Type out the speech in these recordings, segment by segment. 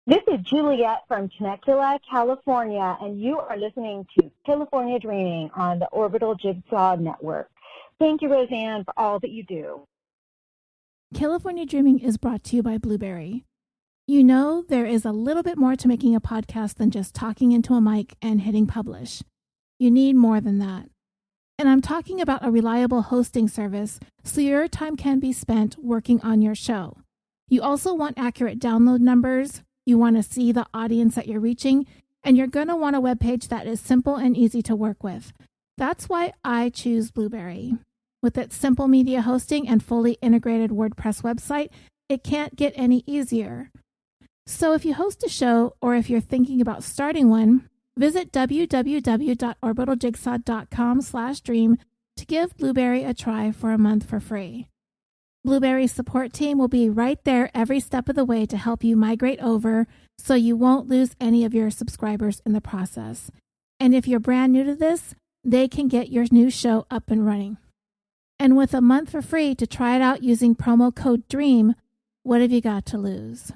This is Juliet from Temecula, California, and you are listening to California Dreaming on the Orbital Jigsaw Network. Thank you, Roseanne, for all that you do. California Dreaming is brought to you by BLUBRRY. You know, there is a little bit more to making a podcast than just talking into a mic and hitting publish. You need more than that. And I'm talking about a reliable hosting service so your time can be spent working on your show. You also want accurate download numbers. You want to see the audience that you're reaching, and you're going to want a webpage that is simple and easy to work with. That's why I choose BLUBRRY. With its simple media hosting and fully integrated WordPress website, it can't get any easier. So if you host a show or if you're thinking about starting one, visit www.orbitaljigsaw.com/dream to give BLUBRRY a try for a month for free. BLUBRRY's support team will be right there every step of the way to help you migrate over so you won't lose any of your subscribers in the process. And if you're brand new to this, they can get your new show up and running. And with a month for free to try it out using promo code DREAM, what have you got to lose?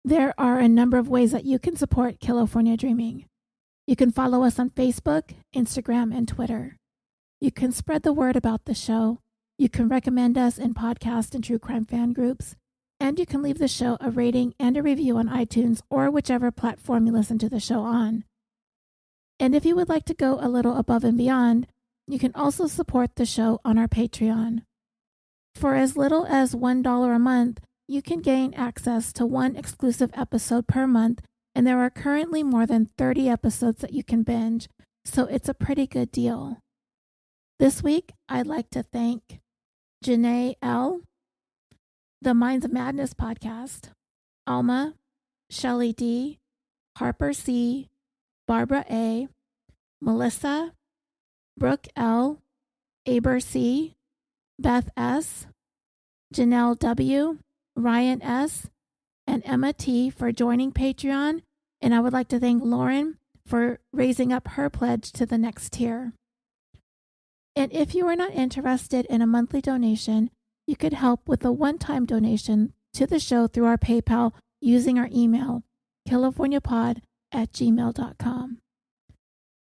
There are a number of ways that you can support California Dreaming. You can follow us on Facebook, Instagram, and Twitter. You can spread the word about the show. You can recommend us in podcast and true crime fan groups, and you can leave the show a rating and a review on iTunes or whichever platform you listen to the show on. And if you would like to go a little above and beyond, you can also support the show on our Patreon. For as little as $1 a month, you can gain access to one exclusive episode per month, and there are currently more than 30 episodes that you can binge, so it's a pretty good deal. This week, I'd like to thank Janae L., the Minds of Madness podcast, Alma, Shelley D., Harper C., Barbara A., Melissa, Brooke L., Aber C., Beth S., Janelle W., Ryan S., and Emma T. for joining Patreon, and I would like to thank Lauren for raising up her pledge to the next tier. And if you are not interested in a monthly donation, you could help with a one-time donation to the show through our PayPal using our email, californiapod@gmail.com.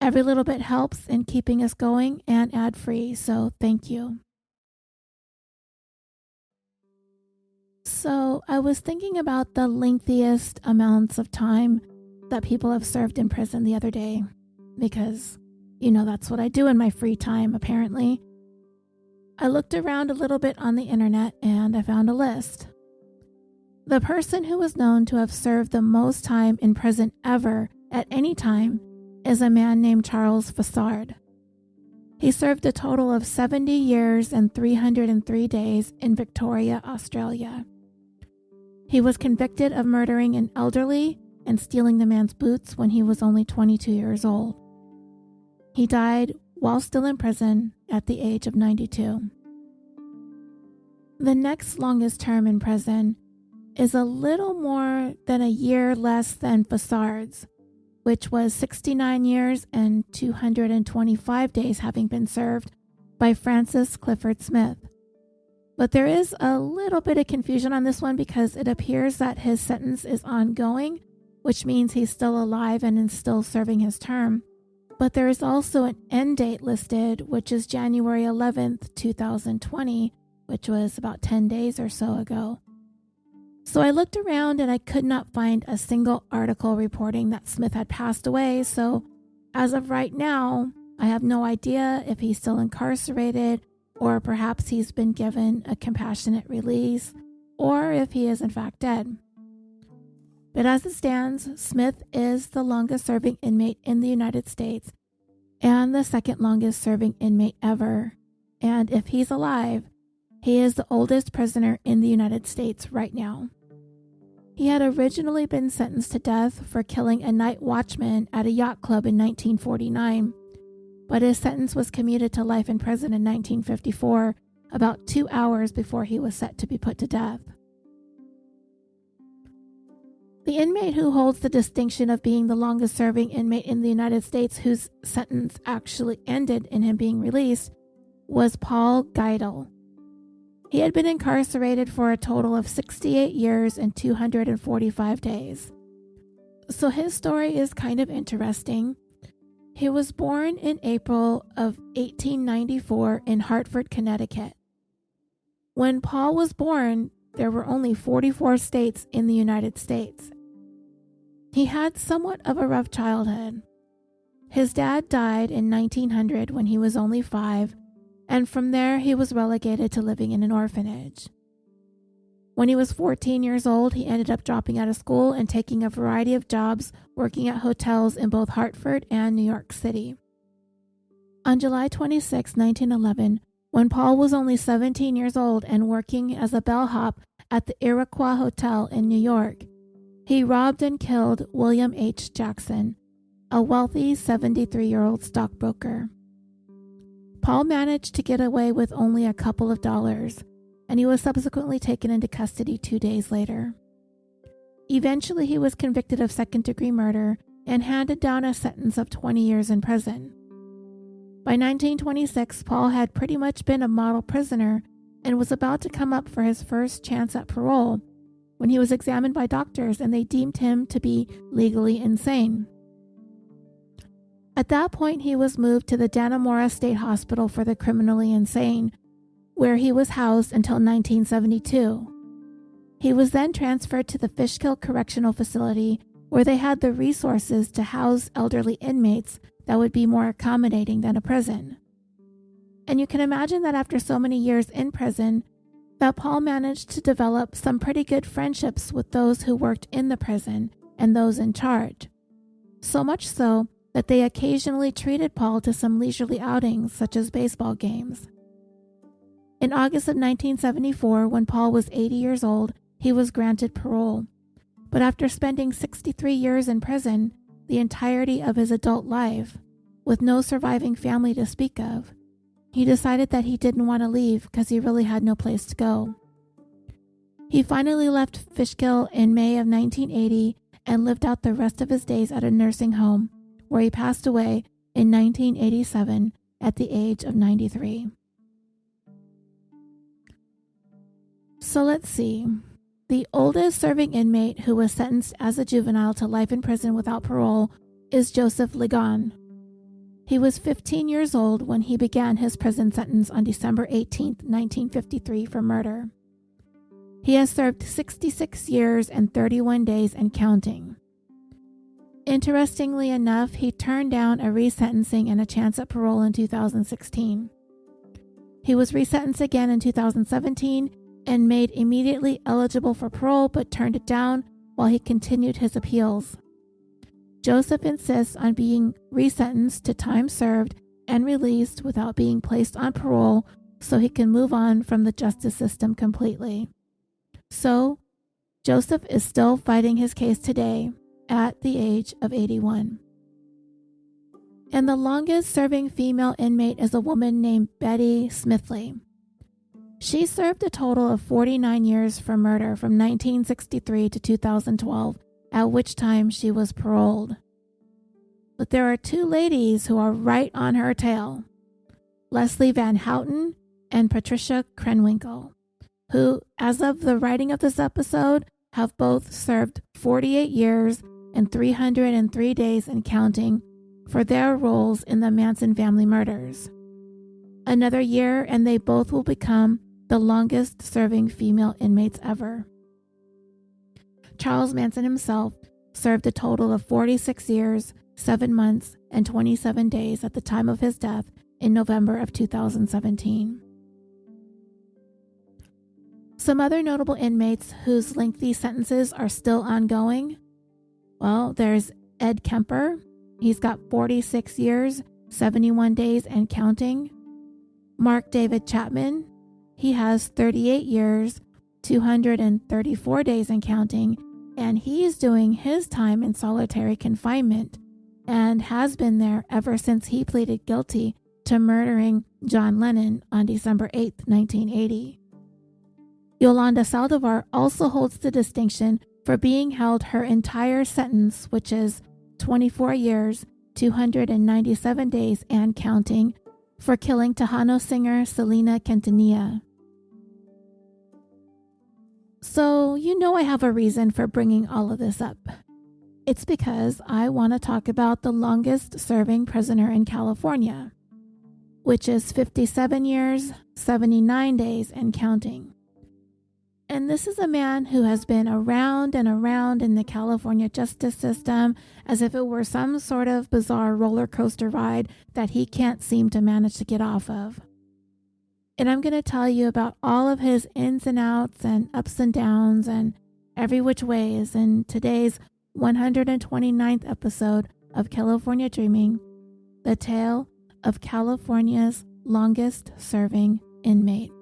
Every little bit helps in keeping us going and ad-free, so thank you. So I was thinking about the lengthiest amounts of time that people have served in prison the other day, because that's what I do in my free time, apparently. I looked around a little bit on the internet and I found a list. The person who was known to have served the most time in prison ever at any time is a man named Charles Fassard. He served a total of 70 years and 303 days in Victoria, Australia. He was convicted of murdering an elderly and stealing the man's boots when he was only 22 years old. He died while still in prison at the age of 92. The next longest term in prison is a little more than a year less than Fassard's, which was 69 years and 225 days having been served by Francis Clifford Smith. But there is a little bit of confusion on this one because it appears that his sentence is ongoing, which means he's still alive and is still serving his term. But there is also an end date listed, which is January 11th, 2020, which was about 10 days or so ago. So I looked around and I could not find a single article reporting that Smith had passed away. So as of right now, I have no idea if he's still incarcerated or perhaps he's been given a compassionate release or if he is in fact dead. But as it stands, Smith is the longest serving inmate in the United States and the second longest serving inmate ever. And if he's alive, he is the oldest prisoner in the United States right now. He had originally been sentenced to death for killing a night watchman at a yacht club in 1949, but his sentence was commuted to life in prison in 1954, about 2 hours before he was set to be put to death. The inmate who holds the distinction of being the longest serving inmate in the United States whose sentence actually ended in him being released was Paul Geidel. He had been incarcerated for a total of 68 years and 245 days. So his story is kind of interesting. He was born in April of 1894 in Hartford, Connecticut. When Paul was born, there were only 44 states in the United States. He had somewhat of a rough childhood. His dad died in 1900 when he was only 5, and from there he was relegated to living in an orphanage. When he was 14 years old, he ended up dropping out of school and taking a variety of jobs working at hotels in both Hartford and New York City. On July 26, 1911, when Paul was only 17 years old and working as a bellhop at the Iroquois Hotel in New York, he robbed and killed William H. Jackson, a wealthy 73-year-old stockbroker. Paul managed to get away with only a couple of dollars, and he was subsequently taken into custody 2 days later. Eventually, he was convicted of second-degree murder and handed down a sentence of 20 years in prison. By 1926, Paul had pretty much been a model prisoner and was about to come up for his first chance at parole when he was examined by doctors and they deemed him to be legally insane. At that point, he was moved to the Dannemora State Hospital for the Criminally Insane, where he was housed until 1972. He was then transferred to the Fishkill Correctional Facility, where they had the resources to house elderly inmates that would be more accommodating than a prison. And you can imagine that after so many years in prison, that Paul managed to develop some pretty good friendships with those who worked in the prison and those in charge. So much so that they occasionally treated Paul to some leisurely outings, such as baseball games. In August of 1974, when Paul was 80 years old, he was granted parole. But after spending 63 years in prison, the entirety of his adult life, with no surviving family to speak of, he decided that he didn't want to leave because he really had no place to go. He finally left Fishkill in May of 1980 and lived out the rest of his days at a nursing home, where he passed away in 1987 at the age of 93. So let's see. The oldest serving inmate who was sentenced as a juvenile to life in prison without parole is Joseph Ligon. He was 15 years old when he began his prison sentence on December 18, 1953 for murder. He has served 66 years and 31 days and counting. Interestingly enough, he turned down a resentencing and a chance at parole in 2016. He was resentenced again in 2017 and made immediately eligible for parole but turned it down while he continued his appeals. Joseph insists on being resentenced to time served and released without being placed on parole so he can move on from the justice system completely. So, Joseph is still fighting his case today at the age of 81. And the longest serving female inmate is a woman named Betty Smithley. She served a total of 49 years for murder from 1963 to 2012, at which time she was paroled. But there are two ladies who are right on her tail, Leslie Van Houten and Patricia Krenwinkel, who, as of the writing of this episode, have both served 48 years and 303 days and counting for their roles in the Manson family murders. Another year and they both will become the longest serving female inmates ever. Charles Manson himself served a total of 46 years, 7 months, and 27 days at the time of his death in November of 2017. Some other notable inmates whose lengthy sentences are still ongoing. Well, there's Ed Kemper. He's got 46 years, 71 days, and counting. Mark David Chapman. He has 38 years, 234 days and counting, and he's doing his time in solitary confinement and has been there ever since he pleaded guilty to murdering John Lennon on December 8, 1980. Yolanda Saldivar also holds the distinction for being held her entire sentence, which is 24 years, 297 days and counting, for killing Tejano singer Selena Quintanilla. So, I have a reason for bringing all of this up. It's because I want to talk about the longest serving prisoner in California, which is 57 years, 79 days, and counting. And this is a man who has been around and around in the California justice system as if it were some sort of bizarre roller coaster ride that he can't seem to manage to get off of. And I'm going to tell you about all of his ins and outs and ups and downs and every which ways in today's 129th episode of California Dreaming, the tale of California's longest serving inmate.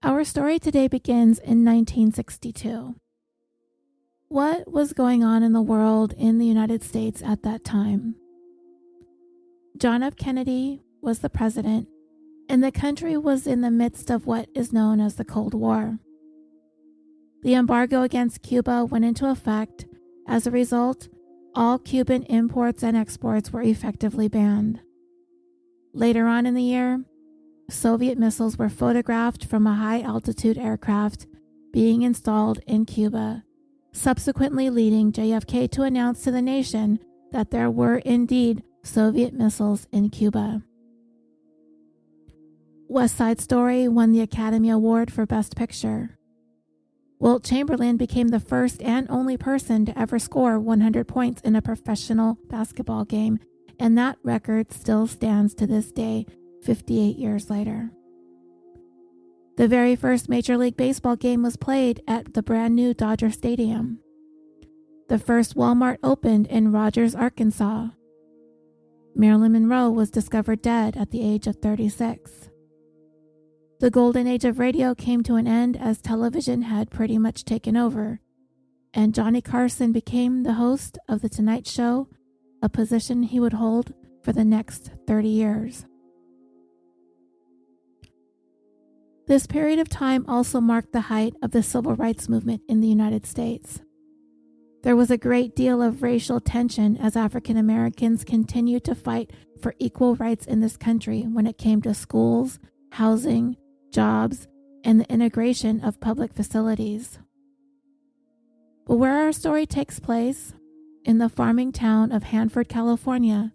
Our story today begins in 1962. What was going on in the world in the United States at that time? John F. Kennedy was the president, and the country was in the midst of what is known as the Cold War. The embargo against Cuba went into effect. As a result, all Cuban imports and exports were effectively banned. Later on in the year, Soviet missiles were photographed from a high-altitude aircraft being installed in Cuba, subsequently leading JFK to announce to the nation that there were indeed Soviet missiles in Cuba. West Side Story won the Academy Award for Best Picture. Wilt Chamberlain became the first and only person to ever score 100 points in a professional basketball game, and that record still stands to this day, 58 years later. The very first Major League Baseball game was played at the brand new Dodger Stadium. The first Walmart opened in Rogers, Arkansas. Marilyn Monroe was discovered dead at the age of 36. The golden age of radio came to an end as television had pretty much taken over, and Johnny Carson became the host of The Tonight Show, a position he would hold for the next 30 years. This period of time also marked the height of the civil rights movement in the United States. There was a great deal of racial tension as African Americans continued to fight for equal rights in this country when it came to schools, housing, jobs, and the integration of public facilities. But where our story takes place, in the farming town of Hanford, California,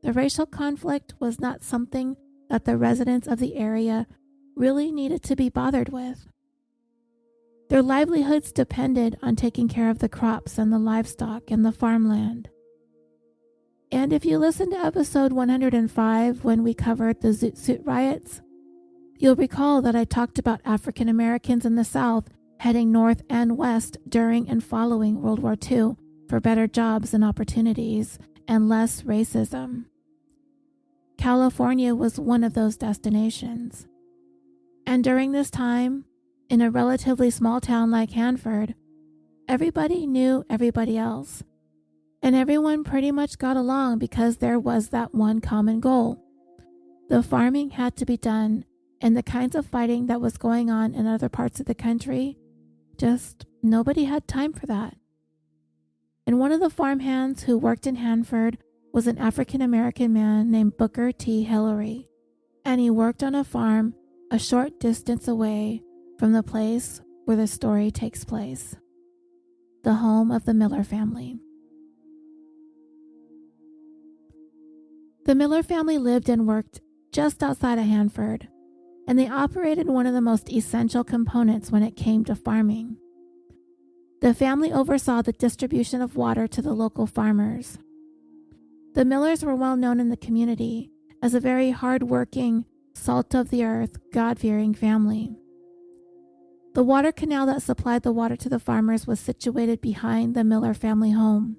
the racial conflict was not something that the residents of the area really needed to be bothered with. Their livelihoods depended on taking care of the crops and the livestock and the farmland. And if you listen to episode 105 when we covered the Zoot Suit riots, you'll recall that I talked about African Americans in the South heading north and west during and following World War II for better jobs and opportunities and less racism. California was one of those destinations. And during this time, in a relatively small town like Hanford, everybody knew everybody else. And everyone pretty much got along because there was that one common goal. The farming had to be done, and the kinds of fighting that was going on in other parts of the country, just nobody had time for that. And one of the farmhands who worked in Hanford was an African American man named Booker T. Hillery, and he worked on a farm a short distance away from the place where the story takes place, the home of the Miller family. The Miller family lived and worked just outside of Hanford, and they operated one of the most essential components when it came to farming. The family oversaw the distribution of water to the local farmers. The Millers were well known in the community as a very hard-working, salt-of-the-earth, God-fearing family. The water canal that supplied the water to the farmers was situated behind the Miller family home,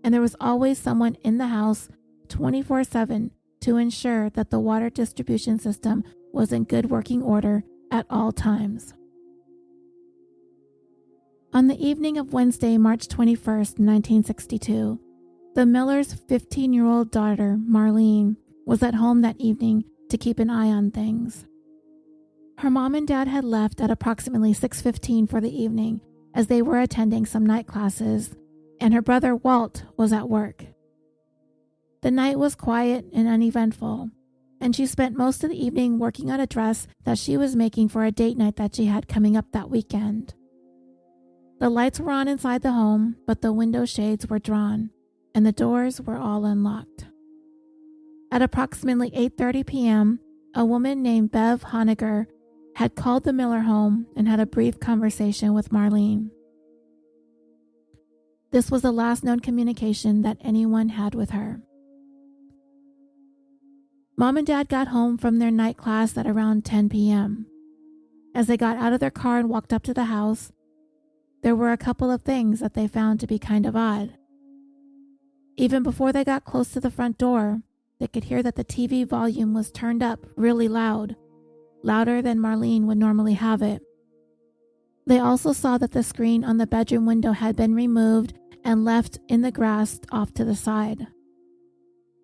and there was always someone in the house 24/7 to ensure that the water distribution system was in good working order at all times. On the evening of Wednesday, March 21st, 1962, the Millers' 15-year-old daughter, Marlene, was at home that evening to keep an eye on things. Her mom and dad had left at approximately 6:15 for the evening as they were attending some night classes, and her brother Walt was at work. The night was quiet and uneventful, and she spent most of the evening working on a dress that she was making for a date night that she had coming up that weekend. The lights were on inside the home, but the window shades were drawn, and the doors were all unlocked. At approximately 8:30 p.m., a woman named Bev Honegger had called the Miller home and had a brief conversation with Marlene. This was the last known communication that anyone had with her. Mom and Dad got home from their night class at around 10 p.m. As they got out of their car and walked up to the house, there were a couple of things that they found to be kind of odd. Even before they got close to the front door, they could hear that the TV volume was turned up really loud, louder than Marlene would normally have it. They also saw that the screen on the bedroom window had been removed and left in the grass off to the side.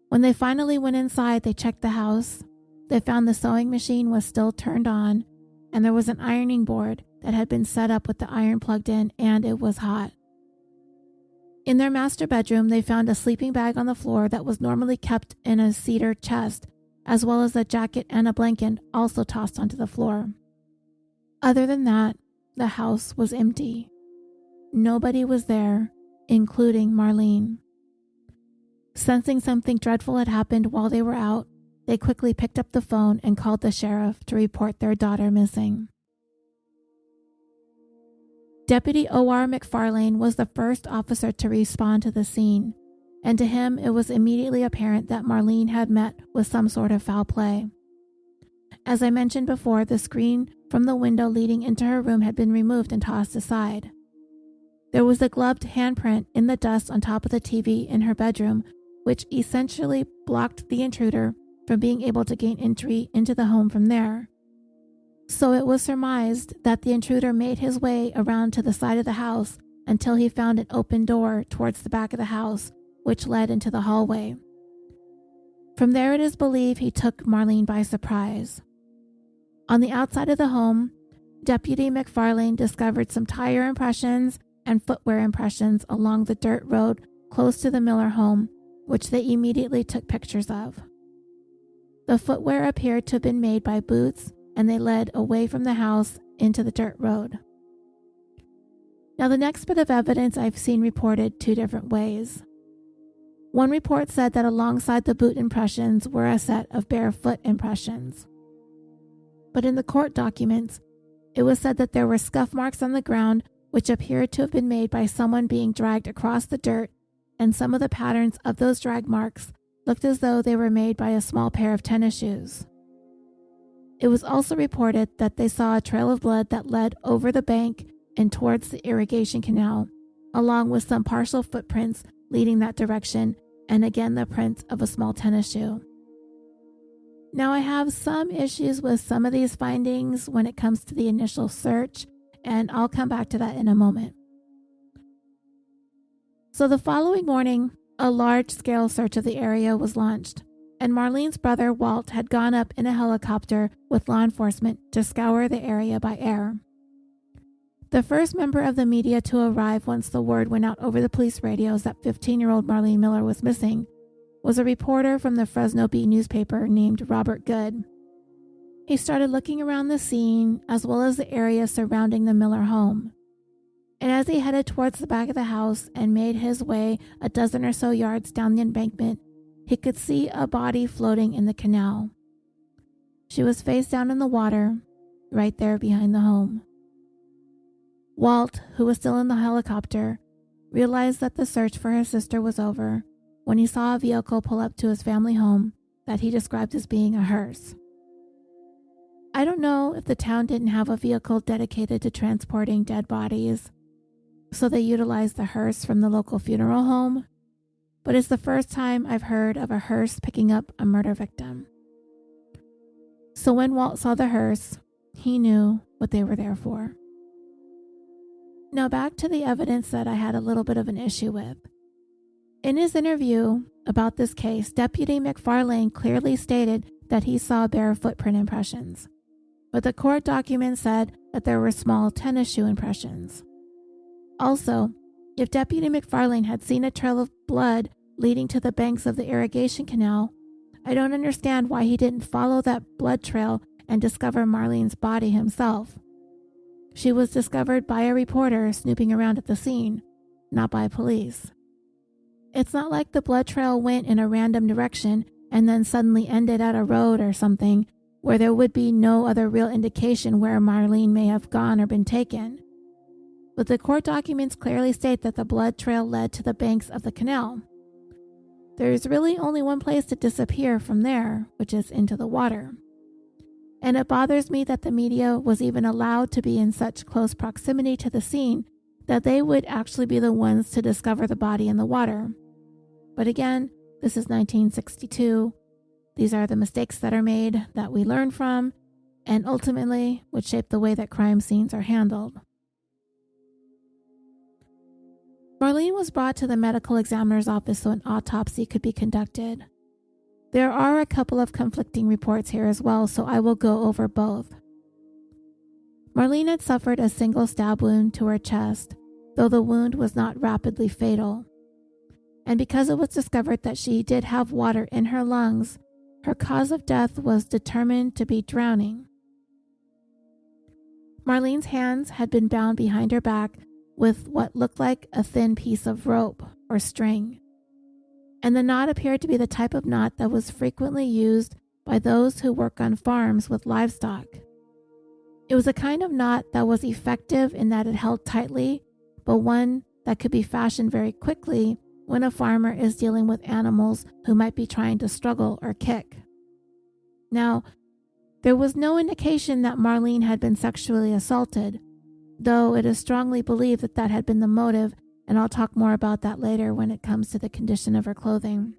When they finally went inside, they checked the house. They found the sewing machine was still turned on, and there was an ironing board that had been set up with the iron plugged in, and it was hot. In their master bedroom, they found a sleeping bag on the floor that was normally kept in a cedar chest, as well as a jacket and a blanket also tossed onto the floor. Other than that, the house was empty. Nobody was there, including Marlene. Sensing something dreadful had happened while they were out, they quickly picked up the phone and called the sheriff to report their daughter missing. Deputy O.R. McFarlane was the first officer to respond to the scene, and to him it was immediately apparent that Marlene had met with some sort of foul play. As I mentioned before, the screen from the window leading into her room had been removed and tossed aside. There was a gloved handprint in the dust on top of the TV in her bedroom, which essentially blocked the intruder from being able to gain entry into the home from there. So it was surmised that the intruder made his way around to the side of the house until he found an open door towards the back of the house, which led into the hallway. From there, it is believed he took Marlene by surprise. On the outside of the home, Deputy McFarlane discovered some tire impressions and footwear impressions along the dirt road close to the Miller home, which they immediately took pictures of. The footwear appeared to have been made by boots, and they led away from the house into the dirt road. Now, the next bit of evidence I've seen reported two different ways. One report said that alongside the boot impressions were a set of barefoot impressions. But in the court documents, it was said that there were scuff marks on the ground which appeared to have been made by someone being dragged across the dirt, and some of the patterns of those drag marks looked as though they were made by a small pair of tennis shoes. It was also reported that they saw a trail of blood that led over the bank and towards the irrigation canal, along with some partial footprints leading that direction, and again the print of a small tennis shoe. Now, I have some issues with some of these findings when it comes to the initial search, and I'll come back to that in a moment. So the following morning, a large-scale search of the area was launched, and Marlene's brother Walt had gone up in a helicopter with law enforcement to scour the area by air. The first member of the media to arrive once the word went out over the police radios that 15-year-old Marlene Miller was missing was a reporter from the Fresno Bee newspaper named Robert Good. He started looking around the scene as well as the area surrounding the Miller home. And as he headed towards the back of the house and made his way a dozen or so yards down the embankment, he could see a body floating in the canal. She was face down in the water, right there behind the home. Walt, who was still in the helicopter, realized that the search for his sister was over when he saw a vehicle pull up to his family home that he described as being a hearse. I don't know if the town didn't have a vehicle dedicated to transporting dead bodies, so they utilized the hearse from the local funeral home, but it's the first time I've heard of a hearse picking up a murder victim. So when Walt saw the hearse, he knew what they were there for. Now back to the evidence that I had a little bit of an issue with. In his interview about this case, Deputy McFarlane clearly stated that he saw bare footprint impressions, but the court document said that there were small tennis shoe impressions. Also, If Deputy McFarlane had seen a trail of blood leading to the banks of the irrigation canal, I don't understand why he didn't follow that blood trail and discover Marlene's body himself. She was discovered by a reporter snooping around at the scene, not by police. It's not like the blood trail went in a random direction and then suddenly ended at a road or something where there would be no other real indication where Marlene may have gone or been taken. But the court documents clearly state that the blood trail led to the banks of the canal. There's really only one place to disappear from there, which is into the water. And it bothers me that the media was even allowed to be in such close proximity to the scene that they would actually be the ones to discover the body in the water. But again, this is 1962. These are the mistakes that are made that we learn from, and ultimately would shape the way that crime scenes are handled. Marlene was brought to the medical examiner's office so an autopsy could be conducted. There are a couple of conflicting reports here as well, so I will go over both. Marlene had suffered a single stab wound to her chest, though the wound was not rapidly fatal. And because it was discovered that she did have water in her lungs, her cause of death was determined to be drowning. Marlene's hands had been bound behind her back with what looked like a thin piece of rope or string, and the knot appeared to be the type of knot that was frequently used by those who work on farms with livestock. It was a kind of knot that was effective in that it held tightly, but one that could be fashioned very quickly when a farmer is dealing with animals who might be trying to struggle or kick. Now, there was no indication that Marlene had been sexually assaulted, though it is strongly believed that that had been the motive, and I'll talk more about that later when it comes to the condition of her clothing.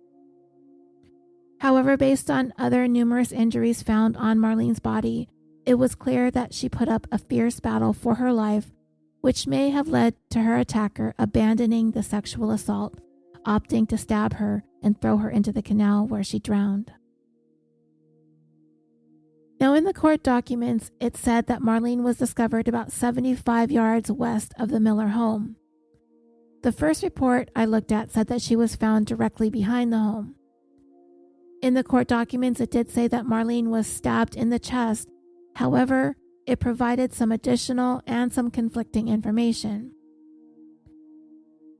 However, based on other numerous injuries found on Marlene's body, it was clear that she put up a fierce battle for her life, which may have led to her attacker abandoning the sexual assault, opting to stab her and throw her into the canal where she drowned. Now, in the court documents, it said that Marlene was discovered about 75 yards west of the Miller home. The first report I looked at said that she was found directly behind the home. In the court documents, it did say that Marlene was stabbed in the chest. However, it provided some additional and some conflicting information.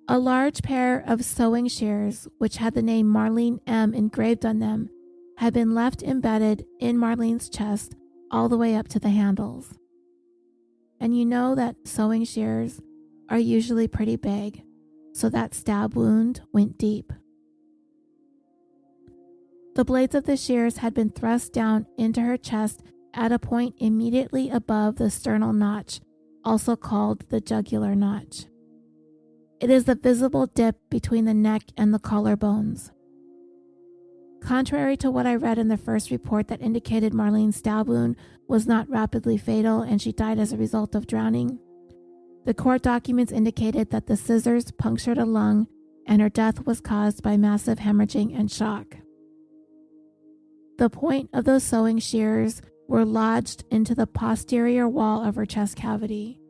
A large pair of sewing shears, which had the name Marlene M engraved on them, had been left embedded in Marlene's chest all the way up to the handles. And you know that sewing shears are usually pretty big, so that stab wound went deep. The blades of the shears had been thrust down into her chest at a point immediately above the sternal notch, also called the jugular notch. It is the visible dip between the neck and the collarbones. Contrary to what I read in the first report that indicated Marlene's stab wound was not rapidly fatal and she died as a result of drowning, the court documents indicated that the scissors punctured a lung and her death was caused by massive hemorrhaging and shock. The point of those sewing shears were lodged into the posterior wall of her chest cavity.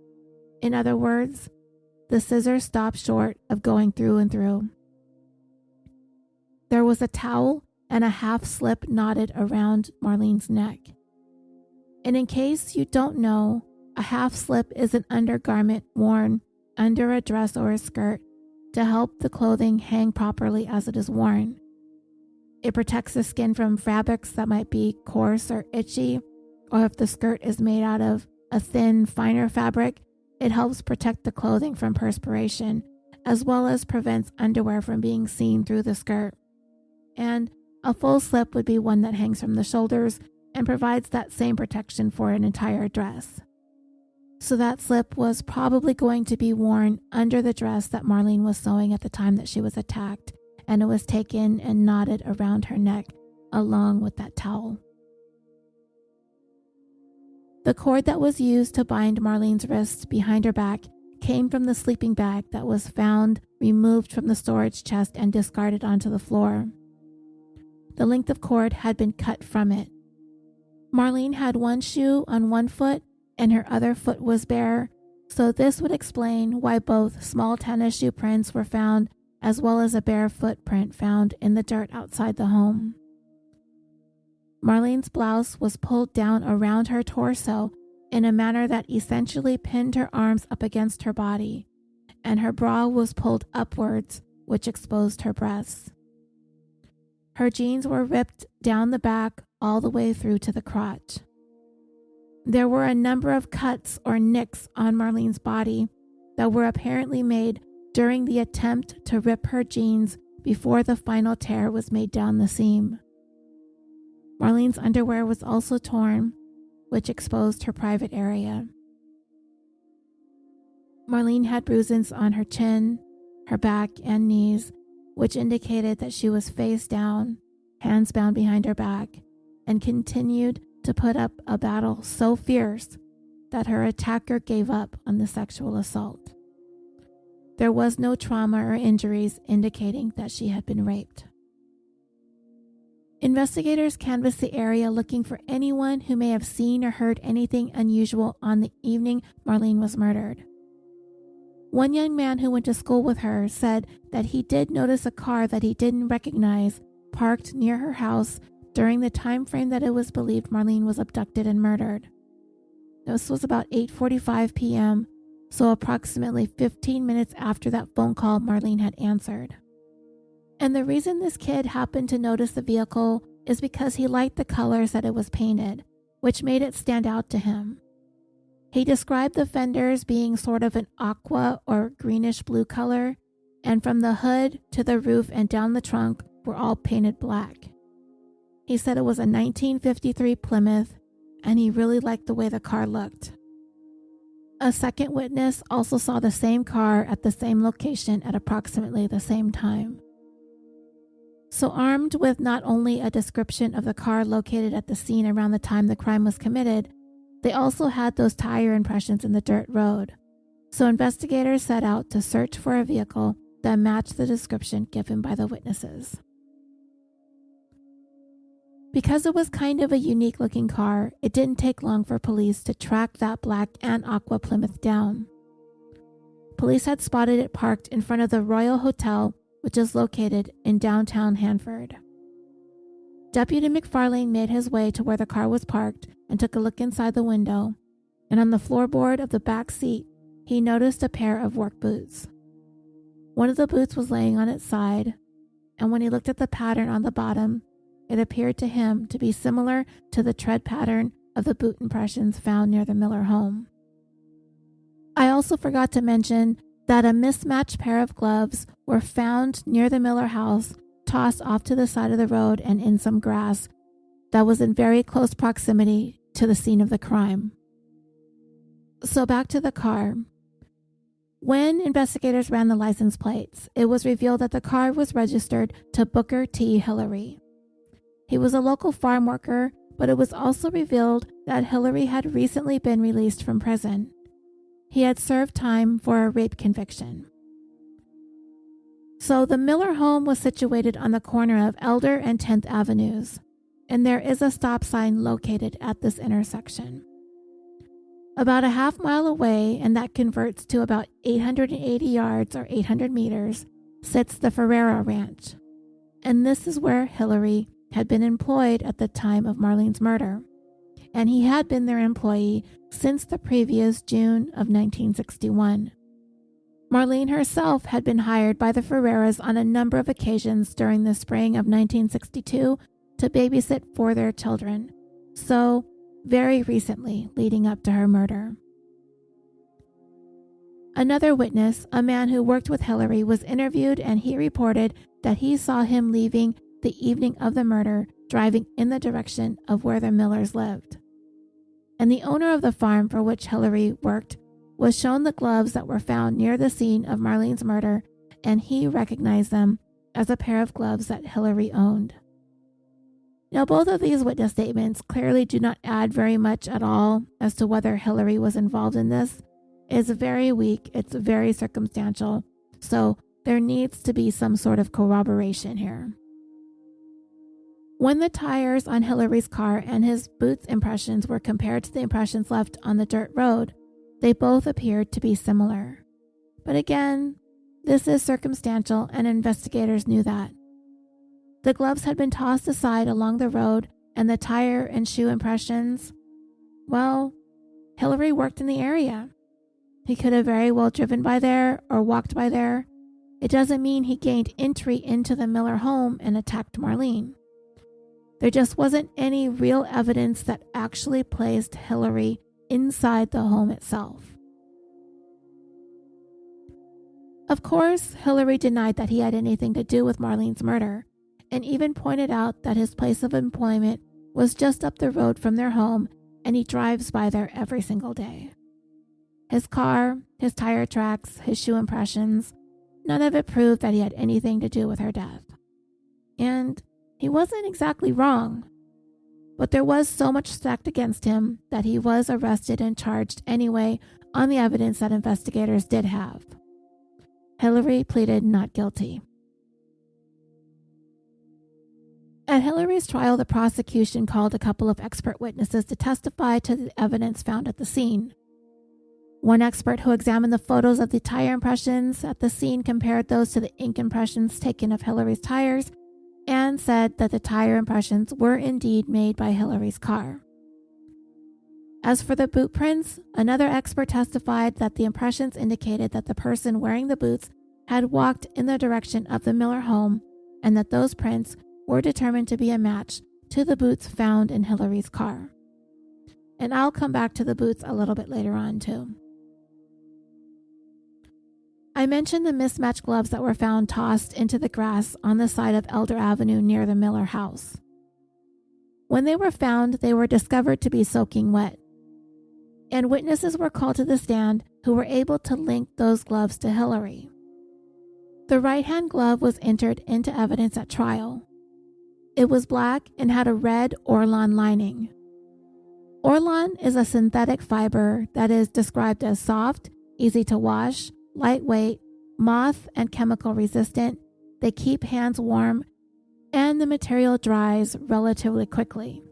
In other words, the scissors stopped short of going through and through. There was a towel and a half slip knotted around Marlene's neck. And in case you don't know, a half slip is an undergarment worn under a dress or a skirt to help the clothing hang properly as it is worn. It protects the skin from fabrics that might be coarse or itchy, or if the skirt is made out of a thin, finer fabric, it helps protect the clothing from perspiration, as well as prevents underwear from being seen through the skirt. And a full slip would be one that hangs from the shoulders and provides that same protection for an entire dress. So that slip was probably going to be worn under the dress that Marlene was sewing at the time that she was attacked, and it was taken and knotted around her neck along with that towel. The cord that was used to bind Marlene's wrists behind her back came from the sleeping bag that was found removed from the storage chest and discarded onto the floor. The length of cord had been cut from it. Marlene had one shoe on one foot and her other foot was bare, So this would explain why both small tennis shoe prints were found as well as a bare footprint found in the dirt outside the home. Marlene's blouse was pulled down around her torso in a manner that essentially pinned her arms up against her body, and her bra was pulled upwards, which exposed her breasts. Her jeans were ripped down the back all the way through to the crotch. There were a number of cuts or nicks on Marlene's body that were apparently made during the attempt to rip her jeans before the final tear was made down the seam. Marlene's underwear was also torn, which exposed her private area. Marlene had bruises on her chin, her back, and knees, which indicated that she was face down, hands bound behind her back, and continued to put up a battle so fierce that her attacker gave up on the sexual assault. There was no trauma or injuries indicating that she had been raped. Investigators canvassed the area looking for anyone who may have seen or heard anything unusual on the evening Marlene was murdered. One young man who went to school with her said that he did notice a car that he didn't recognize parked near her house during the time frame that it was believed Marlene was abducted and murdered. This was about 8:45 p.m., so approximately 15 minutes after that phone call Marlene had answered. And the reason this kid happened to notice the vehicle is because he liked the colors that it was painted, which made it stand out to him. He described the fenders being sort of an aqua or greenish blue color, and from the hood to the roof and down the trunk were all painted black. He said it was a 1953 Plymouth, and he really liked the way the car looked. A second witness also saw the same car at the same location at approximately the same time. So armed with not only a description of the car located at the scene around the time the crime was committed, they also had those tire impressions in the dirt road. So investigators set out to search for a vehicle that matched the description given by the witnesses. Because it was kind of a unique looking car, it didn't take long for police to track that black and aqua Plymouth down. Police had spotted it parked in front of the Royal Hotel, which is located in downtown Hanford. Deputy McFarlane made his way to where the car was parked and took a look inside the window, and on the floorboard of the back seat, he noticed a pair of work boots. One of the boots was laying on its side, and when he looked at the pattern on the bottom, it appeared to him to be similar to the tread pattern of the boot impressions found near the Miller home. I also forgot to mention that a mismatched pair of gloves were found near the Miller house, tossed off to the side of the road and in some grass that was in very close proximity to the scene of the crime. So back to the car. When investigators ran the license plates, it was revealed that the car was registered to Booker T. Hillery. He was a local farm worker, but it was also revealed that Hillery had recently been released from prison. He had served time for a rape conviction. So the Miller home was situated on the corner of Elder and 10th Avenues, and there is a stop sign located at this intersection. About a half mile away, and that converts to about 880 yards or 800 meters, sits the Ferreira Ranch, and this is where Hillery had been employed at the time of Marlene's murder, and he had been their employee since the previous June of 1961. Marlene herself had been hired by the Ferreiras on a number of occasions during the spring of 1962 to babysit for their children, so very recently leading up to her murder. Another witness, a man who worked with Hillery, was interviewed, and he reported that he saw him leaving the evening of the murder, driving in the direction of where the Millers lived. And the owner of the farm for which Hillery worked was shown the gloves that were found near the scene of Marlene's murder, and he recognized them as a pair of gloves that Hillery owned. Now, both of these witness statements clearly do not add very much at all as to whether Hillery was involved in this. It's very weak, it's very circumstantial, so there needs to be some sort of corroboration here. When the tires on Hillery's car and his boots impressions were compared to the impressions left on the dirt road, They both appeared to be similar. But again, this is circumstantial and investigators knew that. The gloves had been tossed aside along the road and the tire and shoe impressions, well, Hillery worked in the area. He could have very well driven by there or walked by there. It doesn't mean he gained entry into the Miller home and attacked Marlene. There just wasn't any real evidence that actually placed Hillery inside the home itself. Of course, Hillery denied that he had anything to do with Marlene's murder, and even pointed out that his place of employment was just up the road from their home and he drives by there every single day. His car, his tire tracks, his shoe impressions, none of it proved that he had anything to do with her death. And he wasn't exactly wrong, but there was so much stacked against him that he was arrested and charged anyway on the evidence that investigators did have. Hillery pleaded not guilty. At Hillery's trial, the prosecution called a couple of expert witnesses to testify to the evidence found at the scene. One expert who examined the photos of the tire impressions at the scene compared those to the ink impressions taken of Hillery's tires and said that the tire impressions were indeed made by Hillery's car. As for the boot prints, another expert testified that the impressions indicated that the person wearing the boots had walked in the direction of the Miller home and that those prints were determined to be a match to the boots found in Hillery's car. And I'll come back to the boots a little bit later on too. I mentioned the mismatched gloves that were found tossed into the grass on the side of Elder Avenue near the Miller house. When they were found, they were discovered to be soaking wet, and witnesses were called to the stand who were able to link those gloves to Hillery. The right-hand glove was entered into evidence at trial. It was black and had a red Orlon lining. Orlon is a synthetic fiber that is described as soft, easy to wash, lightweight, moth and chemical resistant. They keep hands warm, and the material dries relatively quickly.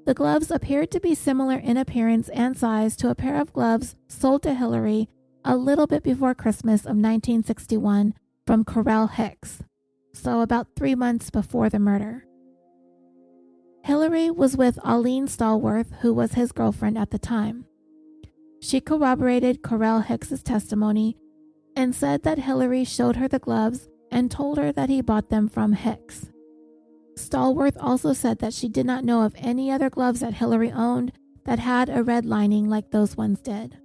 The gloves appeared to be similar in appearance and size to a pair of gloves sold to Hillery a little bit before Christmas of 1961 from Correll Hicks, so about 3 months before the murder. Hillery was with Aline Stallworth, who was his girlfriend at the time. She corroborated Correll Hicks's testimony and said that Hillery showed her the gloves and told her that he bought them from Hicks. Stallworth also said that she did not know of any other gloves that Hillery owned that had a red lining like those ones did.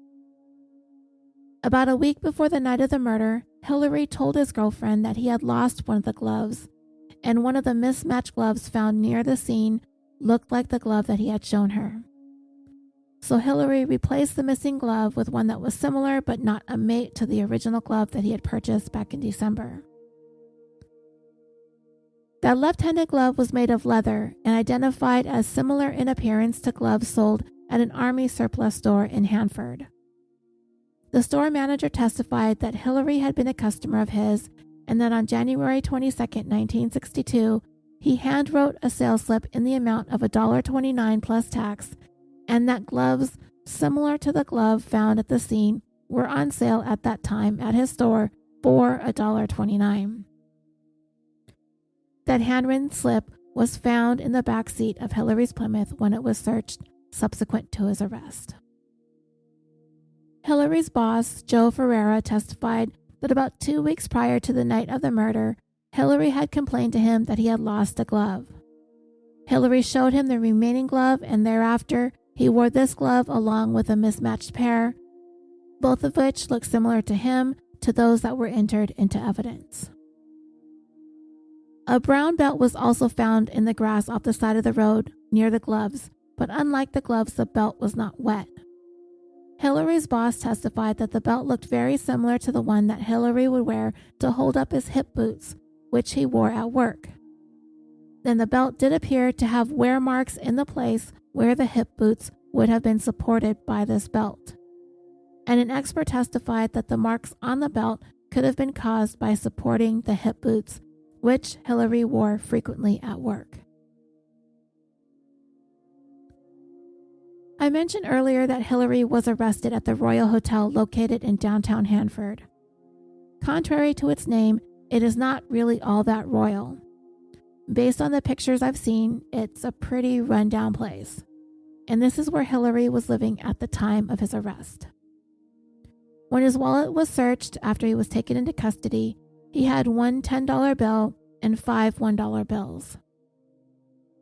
About a week before the night of the murder, Hillery told his girlfriend that he had lost one of the gloves, and one of the mismatched gloves found near the scene looked like the glove that he had shown her. So Hillery replaced the missing glove with one that was similar but not a mate to the original glove that he had purchased back in December. That left-handed glove was made of leather and identified as similar in appearance to gloves sold at an Army surplus store in Hanford. The store manager testified that Hillery had been a customer of his and that on January 22, 1962, he handwrote a sales slip in the amount of $1.29 plus tax, and that gloves similar to the glove found at the scene were on sale at that time at his store for $1.29. That handwritten slip was found in the back seat of Hillery's Plymouth when it was searched subsequent to his arrest. Hillery's boss, Joe Ferreira, testified that about 2 weeks prior to the night of the murder, Hillery had complained to him that he had lost a glove. Hillery showed him the remaining glove, and thereafter he wore this glove along with a mismatched pair, both of which looked similar to him to those that were entered into evidence. A brown belt was also found in the grass off the side of the road near the gloves, but unlike the gloves, the belt was not wet. Hillery's boss testified that the belt looked very similar to the one that Hillery would wear to hold up his hip boots, which he wore at work. Then the belt did appear to have wear marks in the place where the hip boots would have been supported by this belt. And an expert testified that the marks on the belt could have been caused by supporting the hip boots, which Hillery wore frequently at work. I mentioned earlier that Hillery was arrested at the Royal Hotel located in downtown Hanford. Contrary to its name, it is not really all that royal. Based on the pictures I've seen, it's a pretty rundown place. And this is where Hillery was living at the time of his arrest. When his wallet was searched after he was taken into custody, he had one $10 bill and 5 $1 bills.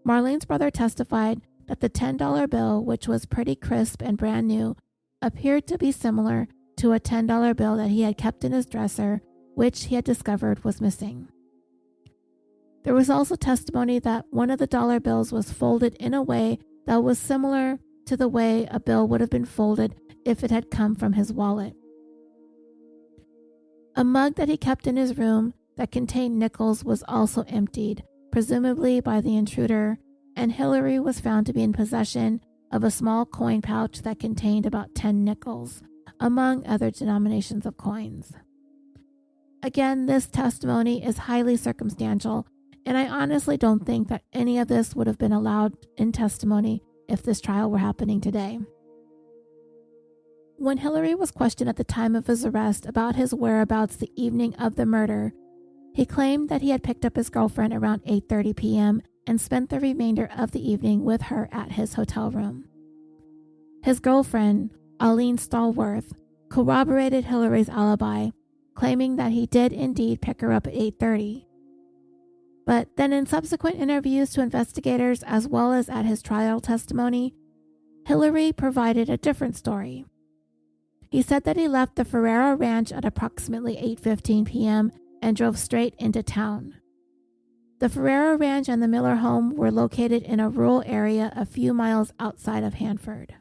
Marlene's brother testified that the $10 bill, which was pretty crisp and brand new, appeared to be similar to a $10 bill that he had kept in his dresser, which he had discovered was missing. There was also testimony that one of the dollar bills was folded in a way that was similar to the way a bill would have been folded if it had come from his wallet. A mug that he kept in his room that contained nickels was also emptied, presumably by the intruder, and Hillery was found to be in possession of a small coin pouch that contained about 10 nickels, among other denominations of coins. Again, this testimony is highly circumstantial, and I honestly don't think that any of this would have been allowed in testimony if this trial were happening today. When Hillery was questioned at the time of his arrest about his whereabouts the evening of the murder, he claimed that he had picked up his girlfriend around 8:30 p.m. and spent the remainder of the evening with her at his hotel room. His girlfriend, Aline Stallworth, corroborated Hillery's alibi, claiming that he did indeed pick her up at 8:30. But then in subsequent interviews to investigators as well as at his trial testimony, Hillery provided a different story. He said that he left the Ferrera Ranch at approximately 8:15 p.m. and drove straight into town. The Ferrera Ranch and the Miller home were located in a rural area a few miles outside of Hanford.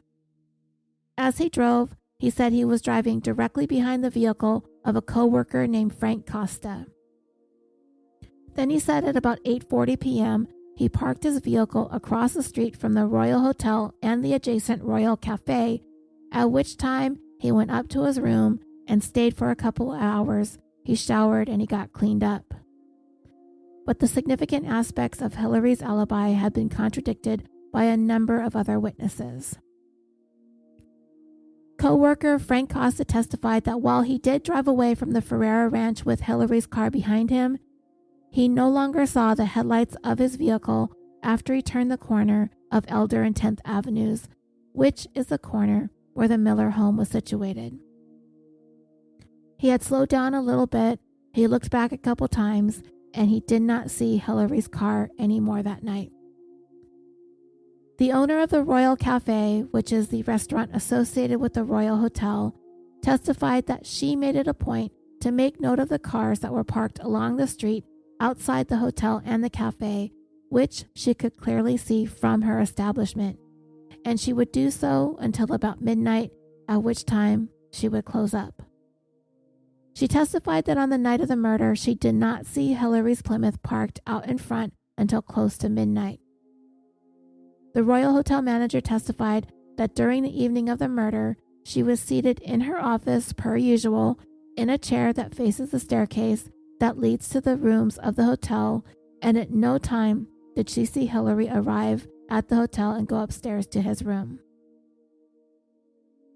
As he drove, he said he was driving directly behind the vehicle of a co-worker named Frank Costa. Then he said at about 8:40 p.m., he parked his vehicle across the street from the Royal Hotel and the adjacent Royal Cafe, at which time he went up to his room and stayed for a couple of hours. He showered and he got cleaned up. But the significant aspects of Hillery's alibi had been contradicted by a number of other witnesses. Co-worker Frank Costa testified that while he did drive away from the Ferrera Ranch with Hillery's car behind him, he no longer saw the headlights of his vehicle after he turned the corner of Elder and 10th Avenues, which is the corner where the Miller home was situated. He had slowed down a little bit, he looked back a couple times, and he did not see Hillery's car anymore that night. The owner of the Royal Cafe, which is the restaurant associated with the Royal Hotel, testified that she made it a point to make note of the cars that were parked along the street outside the hotel and the cafe, which she could clearly see from her establishment, and she would do so until about midnight, at which time she would close up. She testified that on the night of the murder, she did not see Hillery's Plymouth parked out in front until close to midnight. The Royal Hotel manager testified that during the evening of the murder, she was seated in her office per usual in a chair that faces the staircase that leads to the rooms of the hotel, and at no time did she see Hillery arrive at the hotel and go upstairs to his room.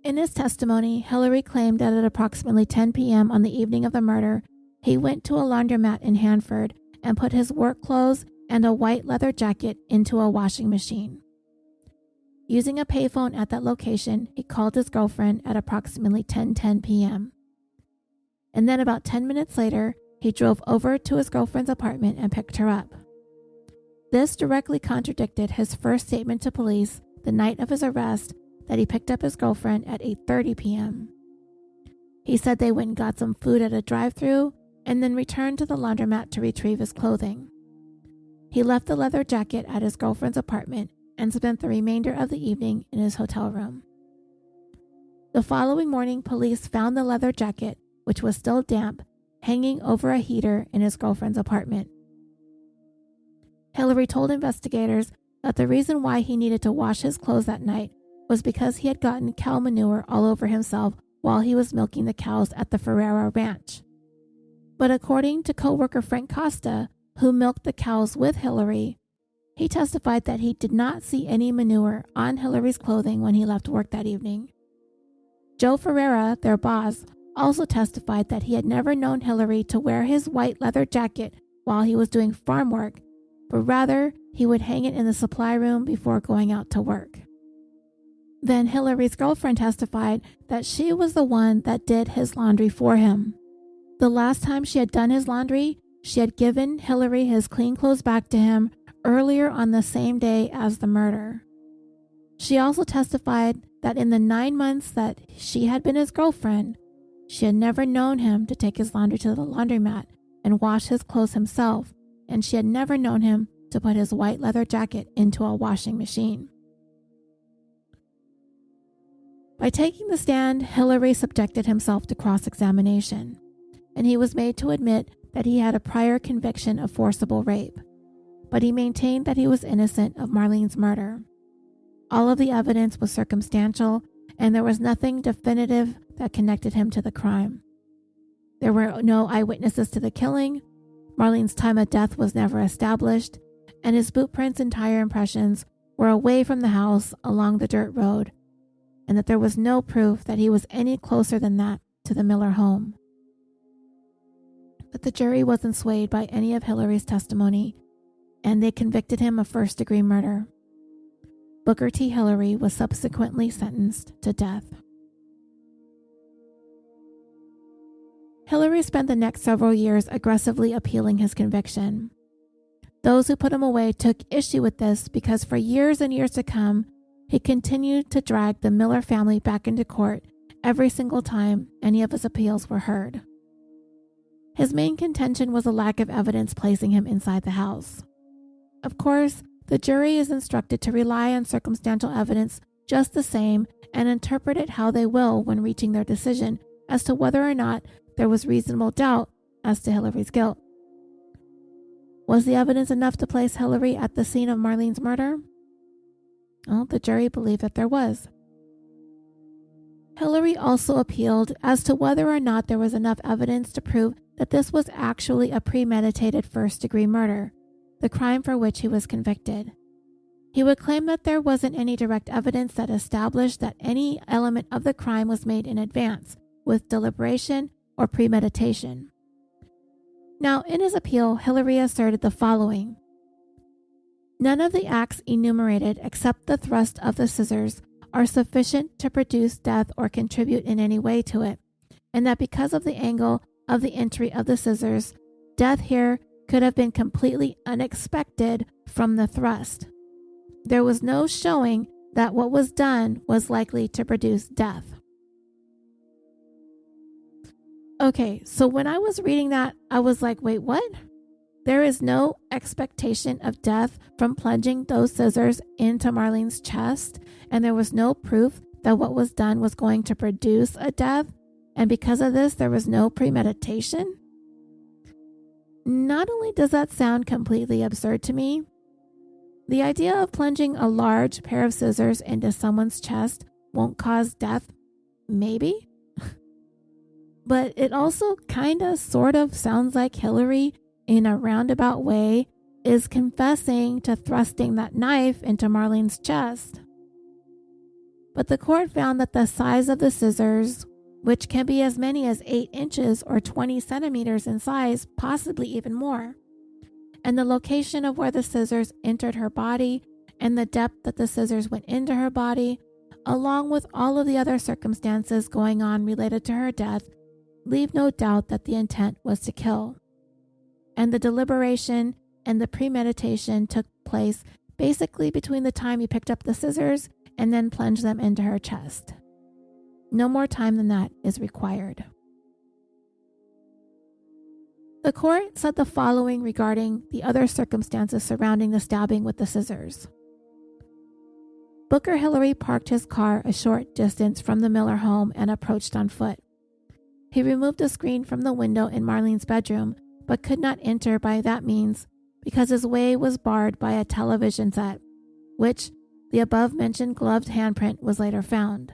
In his testimony, Hillery claimed that at approximately 10 p.m. on the evening of the murder, he went to a laundromat in Hanford and put his work clothes and a white leather jacket into a washing machine. Using a payphone at that location, he called his girlfriend at approximately 10:10 p.m. And then about 10 minutes later, he drove over to his girlfriend's apartment and picked her up. This directly contradicted his first statement to police the night of his arrest that he picked up his girlfriend at 8:30 p.m. He said they went and got some food at a drive-thru and then returned to the laundromat to retrieve his clothing. He left the leather jacket at his girlfriend's apartment and spent the remainder of the evening in his hotel room. The following morning, police found the leather jacket, which was still damp, hanging over a heater in his girlfriend's apartment. Hillery told investigators that the reason why he needed to wash his clothes that night was because he had gotten cow manure all over himself while he was milking the cows at the Ferrera Ranch. But according to co-worker Frank Costa, who milked the cows with Hillery, He testified that he did not see any manure on Hillery's clothing when he left work that evening. Joe Ferreira, their boss, also testified that he had never known Hillery to wear his white leather jacket while he was doing farm work, but rather he would hang it in the supply room before going out to work. Then Hillery's girlfriend testified that she was the one that did his laundry for him. The last time she had done his laundry, she had given Hillery his clean clothes back to him earlier on the same day as the murder. She also testified that in the 9 months that she had been his girlfriend, she had never known him to take his laundry to the laundromat and wash his clothes himself, and she had never known him to put his white leather jacket into a washing machine. By taking the stand, Hillery subjected himself to cross-examination, and he was made to admit that he had a prior conviction of forcible rape, but he maintained that he was innocent of Marlene's murder. All of the evidence was circumstantial, and there was nothing definitive that connected him to the crime. There were no eyewitnesses to the killing, Marlene's time of death was never established, and his boot prints and tire impressions were away from the house along the dirt road, and that there was no proof that he was any closer than that to the Miller home. But the jury wasn't swayed by any of Hillery's testimony, and they convicted him of first-degree murder. Booker T. Hillery was subsequently sentenced to death. Hillery spent the next several years aggressively appealing his conviction. Those who put him away took issue with this because for years and years to come, he continued to drag the Miller family back into court every single time any of his appeals were heard. His main contention was a lack of evidence placing him inside the house. Of course, the jury is instructed to rely on circumstantial evidence just the same and interpret it how they will when reaching their decision as to whether or not there was reasonable doubt as to Hillery's guilt. Was the evidence enough to place Hillery at the scene of Marlene's murder? Well, the jury believed that there was. Hillery also appealed as to whether or not there was enough evidence to prove that this was actually a premeditated first-degree murder, the crime for which he was convicted. He would claim that there wasn't any direct evidence that established that any element of the crime was made in advance, with deliberation or premeditation. Now, in his appeal, Hillery asserted the following. None of the acts enumerated except the thrust of the scissors are sufficient to produce death or contribute in any way to it, and that because of the angle of the entry of the scissors, death here could have been completely unexpected from the thrust. There was no showing that what was done was likely to produce death. Okay, so when I was reading that, I was like, wait, what? There is no expectation of death from plunging those scissors into Marlene's chest, and there was no proof that what was done was going to produce a death, and because of this, there was no premeditation? Not only does that sound completely absurd to me, the idea of plunging a large pair of scissors into someone's chest won't cause death, maybe? But it also kinda sort of sounds like Hillery, in a roundabout way, is confessing to thrusting that knife into Marlene's chest. But the court found that the size of the scissors, which can be as many as 8 inches or 20 centimeters in size, possibly even more, and the location of where the scissors entered her body and the depth that the scissors went into her body, along with all of the other circumstances going on related to her death, leave no doubt that the intent was to kill. And the deliberation and the premeditation took place basically between the time he picked up the scissors and then plunged them into her chest. No more time than that is required. The court said the following regarding the other circumstances surrounding the stabbing with the scissors. Booker Hillery parked his car a short distance from the Miller home and approached on foot. He removed a screen from the window in Marlene's bedroom, but could not enter by that means because his way was barred by a television set, which the above-mentioned gloved handprint was later found.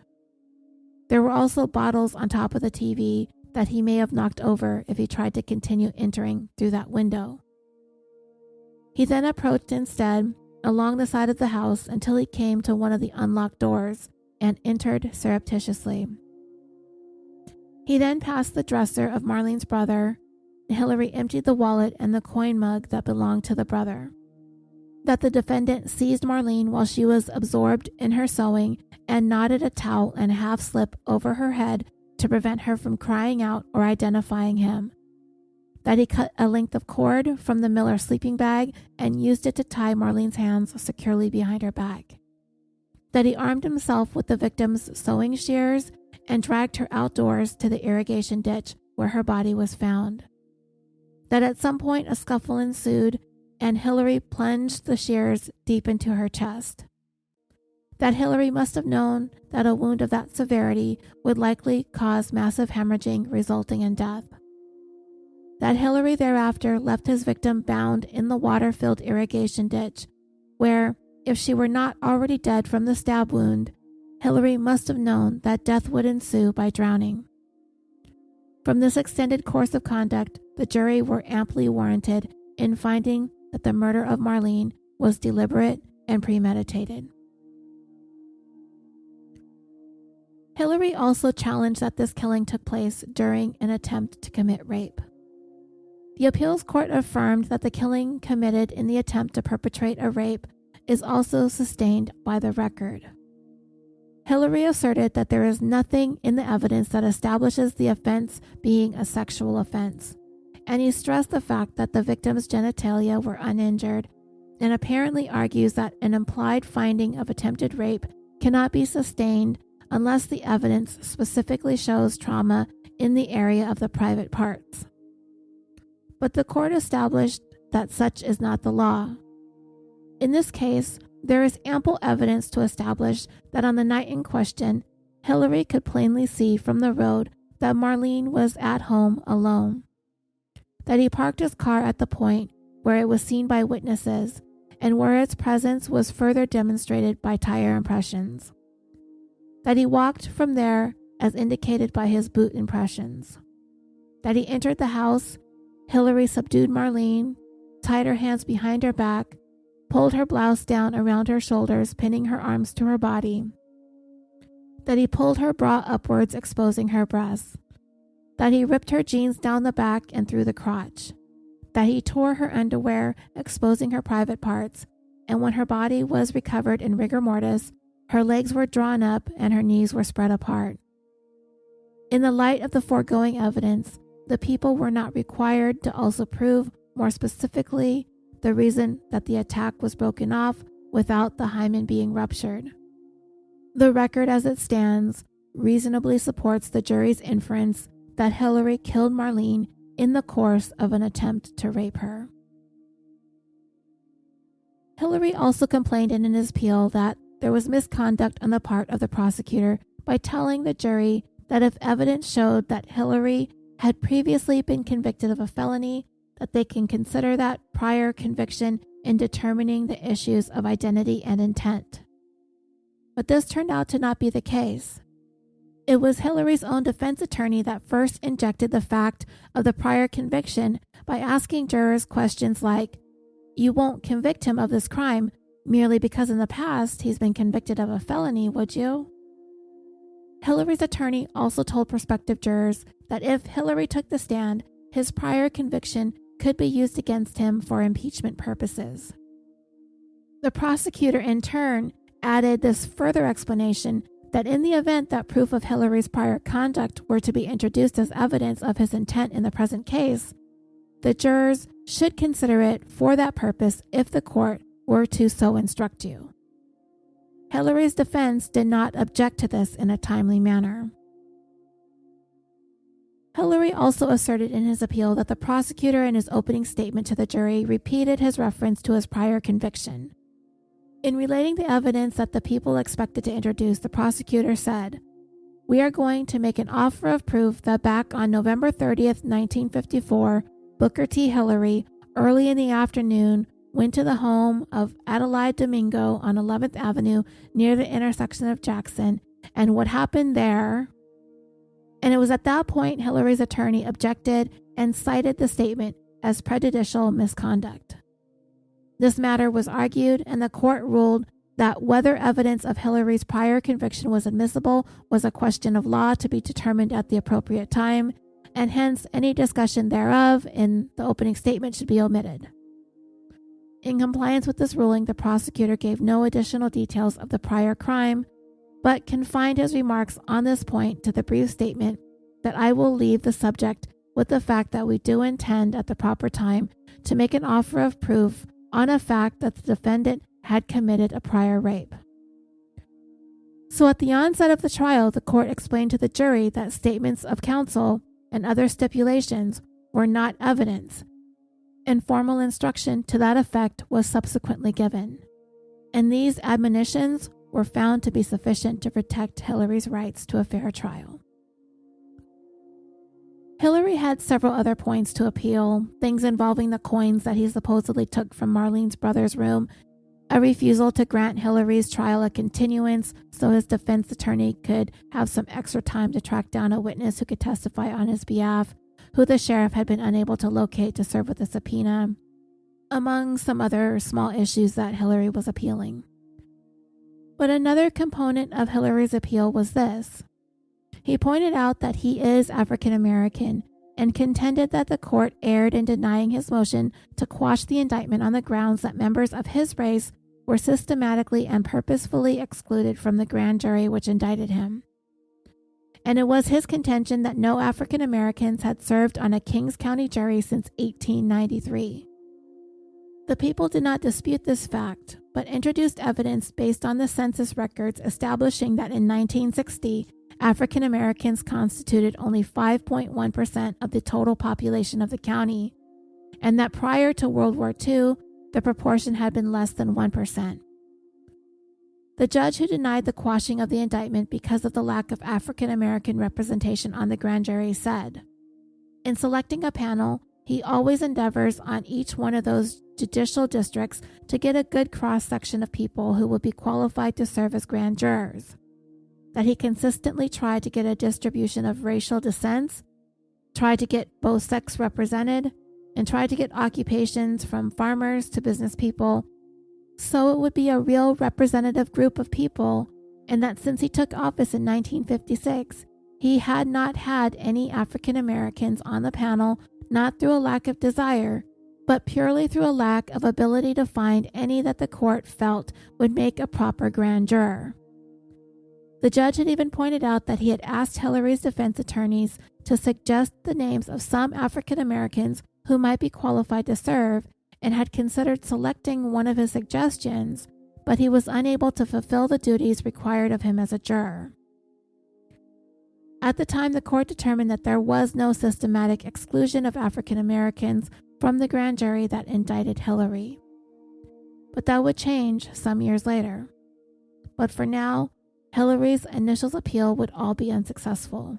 There were also bottles on top of the TV that he may have knocked over if he tried to continue entering through that window. He then approached instead along the side of the house until he came to one of the unlocked doors and entered surreptitiously. He then passed the dresser of Marlene's brother, and Hillery emptied the wallet and the coin mug that belonged to the brother. That the defendant seized Marlene while she was absorbed in her sewing and knotted a towel and half slip over her head to prevent her from crying out or identifying him. That he cut a length of cord from the Miller sleeping bag and used it to tie Marlene's hands securely behind her back. That he armed himself with the victim's sewing shears and dragged her outdoors to the irrigation ditch where her body was found. That at some point a scuffle ensued and Hillery plunged the shears deep into her chest. That Hillery must have known that a wound of that severity would likely cause massive hemorrhaging resulting in death. That Hillery thereafter left his victim bound in the water-filled irrigation ditch, where, if she were not already dead from the stab wound, Hillery must have known that death would ensue by drowning. From this extended course of conduct, the jury were amply warranted in finding that the murder of Marlene was deliberate and premeditated. Hillery also challenged that this killing took place during an attempt to commit rape. The appeals court affirmed that the killing committed in the attempt to perpetrate a rape is also sustained by the record. Hillery asserted that there is nothing in the evidence that establishes the offense being a sexual offense, and he stressed the fact that the victim's genitalia were uninjured, and apparently argues that an implied finding of attempted rape cannot be sustained unless the evidence specifically shows trauma in the area of the private parts. But the court established that such is not the law. In this case, there is ample evidence to establish that on the night in question, Hillery could plainly see from the road that Marlene was at home alone. That he parked his car at the point where it was seen by witnesses and where its presence was further demonstrated by tire impressions. That he walked from there as indicated by his boot impressions. That he entered the house, Hillery subdued Marlene, tied her hands behind her back, pulled her blouse down around her shoulders, pinning her arms to her body. That he pulled her bra upwards, exposing her breasts. That he ripped her jeans down the back and through the crotch. That he tore her underwear, exposing her private parts, and when her body was recovered in rigor mortis, her legs were drawn up and her knees were spread apart. In the light of the foregoing evidence, the people were not required to also prove more specifically the reason that the attack was broken off without the hymen being ruptured. The record as it stands reasonably supports the jury's inference that Hillery killed Marlene in the course of an attempt to rape her. Hillery also complained in his appeal that there was misconduct on the part of the prosecutor by telling the jury that if evidence showed that Hillery had previously been convicted of a felony, that they can consider that prior conviction in determining the issues of identity and intent. But this turned out to not be the case. It was Hillery's own defense attorney that first injected the fact of the prior conviction by asking jurors questions like, "You won't convict him of this crime merely because in the past he's been convicted of a felony, would you?" Hillery's attorney also told prospective jurors that if Hillery took the stand, his prior conviction could be used against him for impeachment purposes. The prosecutor in turn added this further explanation that in the event that proof of Hillery's prior conduct were to be introduced as evidence of his intent in the present case, the jurors should consider it for that purpose if the court were to so instruct you. Hillery's defense did not object to this in a timely manner. Hillery also asserted in his appeal that the prosecutor in his opening statement to the jury repeated his reference to his prior conviction. In relating the evidence that the people expected to introduce, the prosecutor said, "We are going to make an offer of proof that back on November 30th, 1954, Booker T. Hillery, early in the afternoon, went to the home of Adelaide Domingo on 11th Avenue near the intersection of Jackson, and what happened there." And it was at that point Hillery's attorney objected and cited the statement as prejudicial misconduct. This matter was argued, and the court ruled that whether evidence of Hillary's prior conviction was admissible was a question of law to be determined at the appropriate time, and hence any discussion thereof in the opening statement should be omitted. In compliance with this ruling, the prosecutor gave no additional details of the prior crime, but confined his remarks on this point to the brief statement that I will leave the subject with the fact that we do intend at the proper time to make an offer of proof on a fact that the defendant had committed a prior rape. So at the onset of the trial, the court explained to the jury that statements of counsel and other stipulations were not evidence, and formal instruction to that effect was subsequently given. And these admonitions were found to be sufficient to protect Hillary's rights to a fair trial. Hillery had several other points to appeal, things involving the coins that he supposedly took from Marlene's brother's room, a refusal to grant Hillary's trial a continuance so his defense attorney could have some extra time to track down a witness who could testify on his behalf, who the sheriff had been unable to locate to serve with a subpoena, among some other small issues that Hillery was appealing. But another component of Hillary's appeal was this. He pointed out that he is African American and contended that the court erred in denying his motion to quash the indictment on the grounds that members of his race were systematically and purposefully excluded from the grand jury which indicted him. And it was his contention that no African Americans had served on a Kings County jury since 1893. The people did not dispute this fact, but introduced evidence based on the census records establishing that in 1960, African Americans constituted only 5.1% of the total population of the county, and that prior to World War II, the proportion had been less than 1%. The judge who denied the quashing of the indictment because of the lack of African American representation on the grand jury said, "In selecting a panel, he always endeavors on each one of those judicial districts to get a good cross-section of people who will be qualified to serve as grand jurors. That he consistently tried to get a distribution of racial descents, tried to get both sex represented, and tried to get occupations from farmers to business people, so it would be a real representative group of people, and that since he took office in 1956, he had not had any African Americans on the panel, not through a lack of desire, but purely through a lack of ability to find any that the court felt would make a proper grand juror." The judge had even pointed out that he had asked Hillary's defense attorneys to suggest the names of some African Americans who might be qualified to serve, and had considered selecting one of his suggestions, but he was unable to fulfill the duties required of him as a juror. At the time, the court determined that there was no systematic exclusion of African Americans from the grand jury that indicted Hillery. But that would change some years later. But for now, Hillary's initial appeal would all be unsuccessful.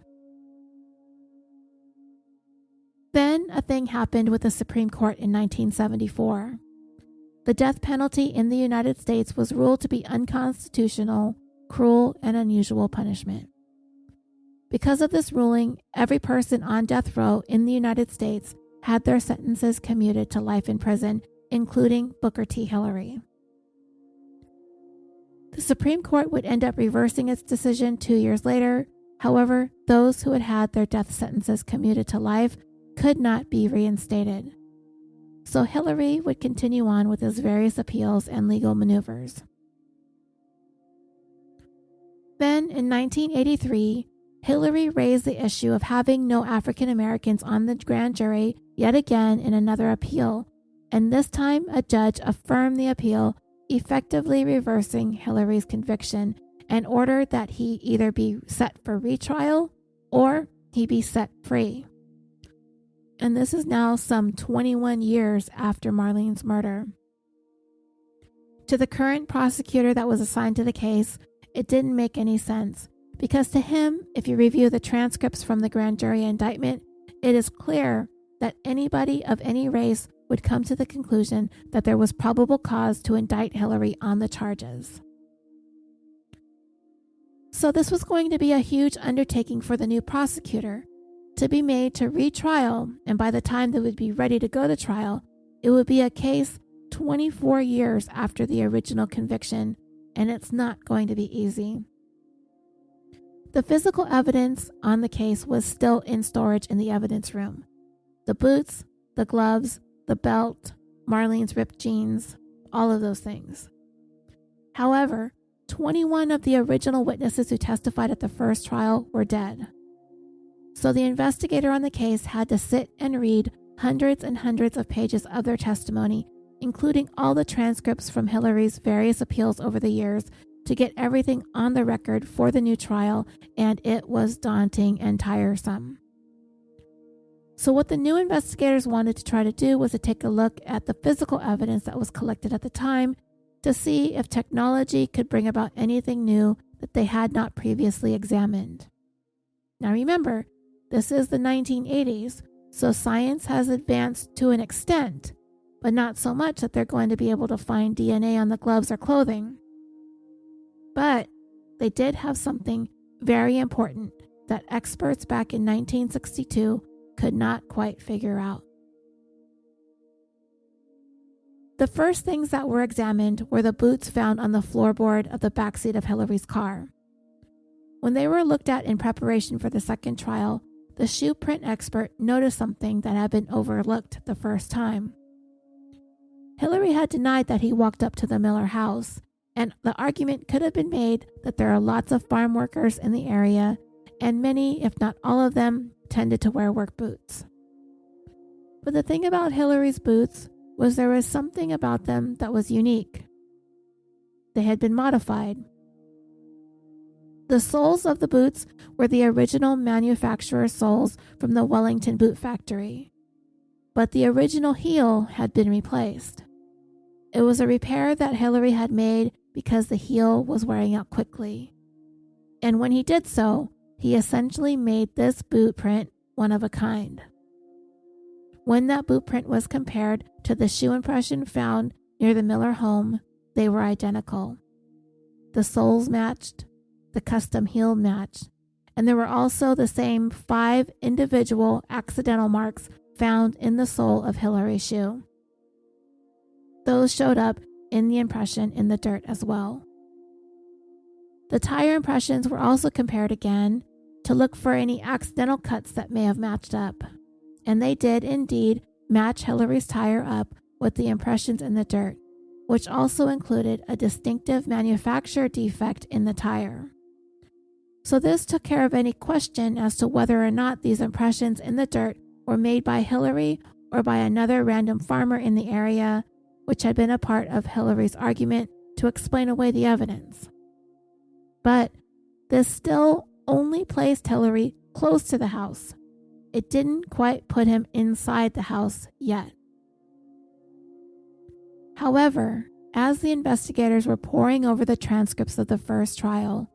Then a thing happened with the Supreme Court in 1974. The death penalty in the United States was ruled to be unconstitutional, cruel, and unusual punishment. Because of this ruling, every person on death row in the United States had their sentences commuted to life in prison, including Booker T. Hillery. The Supreme Court would end up reversing its decision 2 years later. However, those who had had their death sentences commuted to life could not be reinstated. So Hillery would continue on with his various appeals and legal maneuvers. Then, in 1983, Hillery raised the issue of having no African Americans on the grand jury yet again in another appeal, and this time a judge affirmed the appeal, effectively reversing Hillary's conviction and ordered that he either be set for retrial or he be set free. And this is now some 21 years after Marlene's murder. To the current prosecutor that was assigned to the case, it didn't make any sense, because to him, if you review the transcripts from the grand jury indictment, it is clear that anybody of any race would come to the conclusion that there was probable cause to indict Hillery on the charges. So this was going to be a huge undertaking for the new prosecutor, to be made to retrial, and by the time they would be ready to go to trial, it would be a case 24 years after the original conviction, and it's not going to be easy. The physical evidence on the case was still in storage in the evidence room. The boots, the gloves, the belt, Marlene's ripped jeans, all of those things. However, 21 of the original witnesses who testified at the first trial were dead. So the investigator on the case had to sit and read hundreds and hundreds of pages of their testimony, including all the transcripts from Hillary's various appeals over the years, to get everything on the record for the new trial, and it was daunting and tiresome. So what the new investigators wanted to try to do was to take a look at the physical evidence that was collected at the time to see if technology could bring about anything new that they had not previously examined. Now remember, this is the 1980s, so science has advanced to an extent, but not so much that they're going to be able to find DNA on the gloves or clothing. But they did have something very important that experts back in 1962 could not quite figure out. The first things that were examined were the boots found on the floorboard of the backseat of Hillary's car. When they were looked at in preparation for the second trial, the shoe print expert noticed something that had been overlooked the first time. Hillary had denied that he walked up to the Miller house, and the argument could have been made that there are lots of farm workers in the area, and many, if not all of them, tended to wear work boots. But the thing about Hillary's boots was there was something about them that was unique. They had been modified. The soles of the boots were the original manufacturer soles from the Wellington boot factory, but the original heel had been replaced. It was a repair that Hillary had made because the heel was wearing out quickly. And when he did so, he essentially made this boot print one of a kind. When that boot print was compared to the shoe impression found near the Miller home, they were identical. The soles matched, the custom heel matched, and there were also the same 5 individual accidental marks found in the sole of Hillary's shoe. Those showed up in the impression in the dirt as well. The tire impressions were also compared again to look for any accidental cuts that may have matched up, and they did indeed match Hillary's tire up with the impressions in the dirt, which also included a distinctive manufacturer defect in the tire. So this took care of any question as to whether or not these impressions in the dirt were made by Hillary or by another random farmer in the area, which had been a part of Hillary's argument to explain away the evidence. But this still only placed Hillary close to the house. It didn't quite put him inside the house yet. However, as the investigators were poring over the transcripts of the first trial,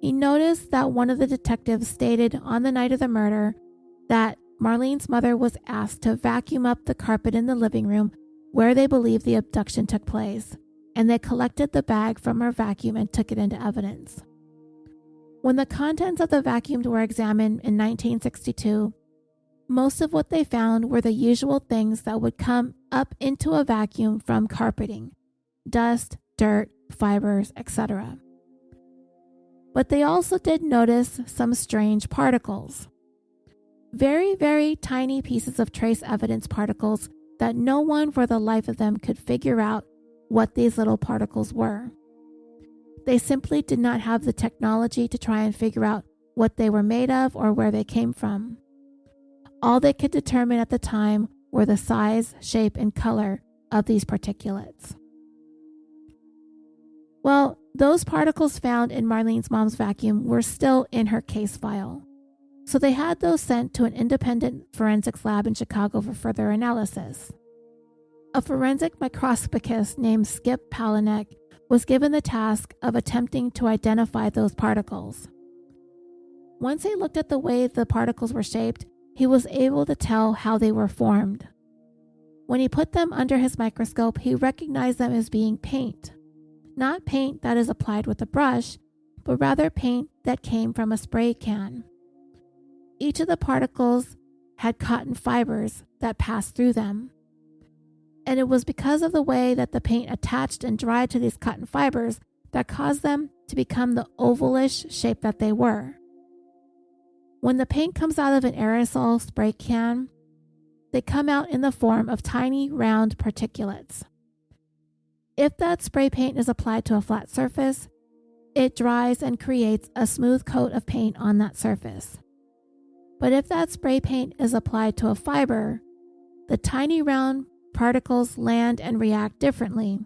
he noticed that one of the detectives stated on the night of the murder that Marlene's mother was asked to vacuum up the carpet in the living room where they believed the abduction took place, and they collected the bag from her vacuum and took it into evidence. When the contents of the vacuum were examined in 1962, most of what they found were the usual things that would come up into a vacuum from carpeting: dust, dirt, fibers, etc. But they also did notice some strange particles. Very, very tiny pieces of trace evidence particles that no one for the life of them could figure out what these little particles were. They simply did not have the technology to try and figure out what they were made of or where they came from. All they could determine at the time were the size, shape, and color of these particulates. Well, those particles found in Marlene's mom's vacuum were still in her case file, so they had those sent to an independent forensics lab in Chicago for further analysis. A forensic microscopist named Skip Palanek was given the task of attempting to identify those particles. Once he looked at the way the particles were shaped, he was able to tell how they were formed. When he put them under his microscope, he recognized them as being paint. Not paint that is applied with a brush, but rather paint that came from a spray can. Each of the particles had cotton fibers that passed through them. And it was because of the way that the paint attached and dried to these cotton fibers that caused them to become the ovalish shape that they were. When the paint comes out of an aerosol spray can, they come out in the form of tiny round particulates. If that spray paint is applied to a flat surface, it dries and creates a smooth coat of paint on that surface. But if that spray paint is applied to a fiber, the tiny round particles land and react differently.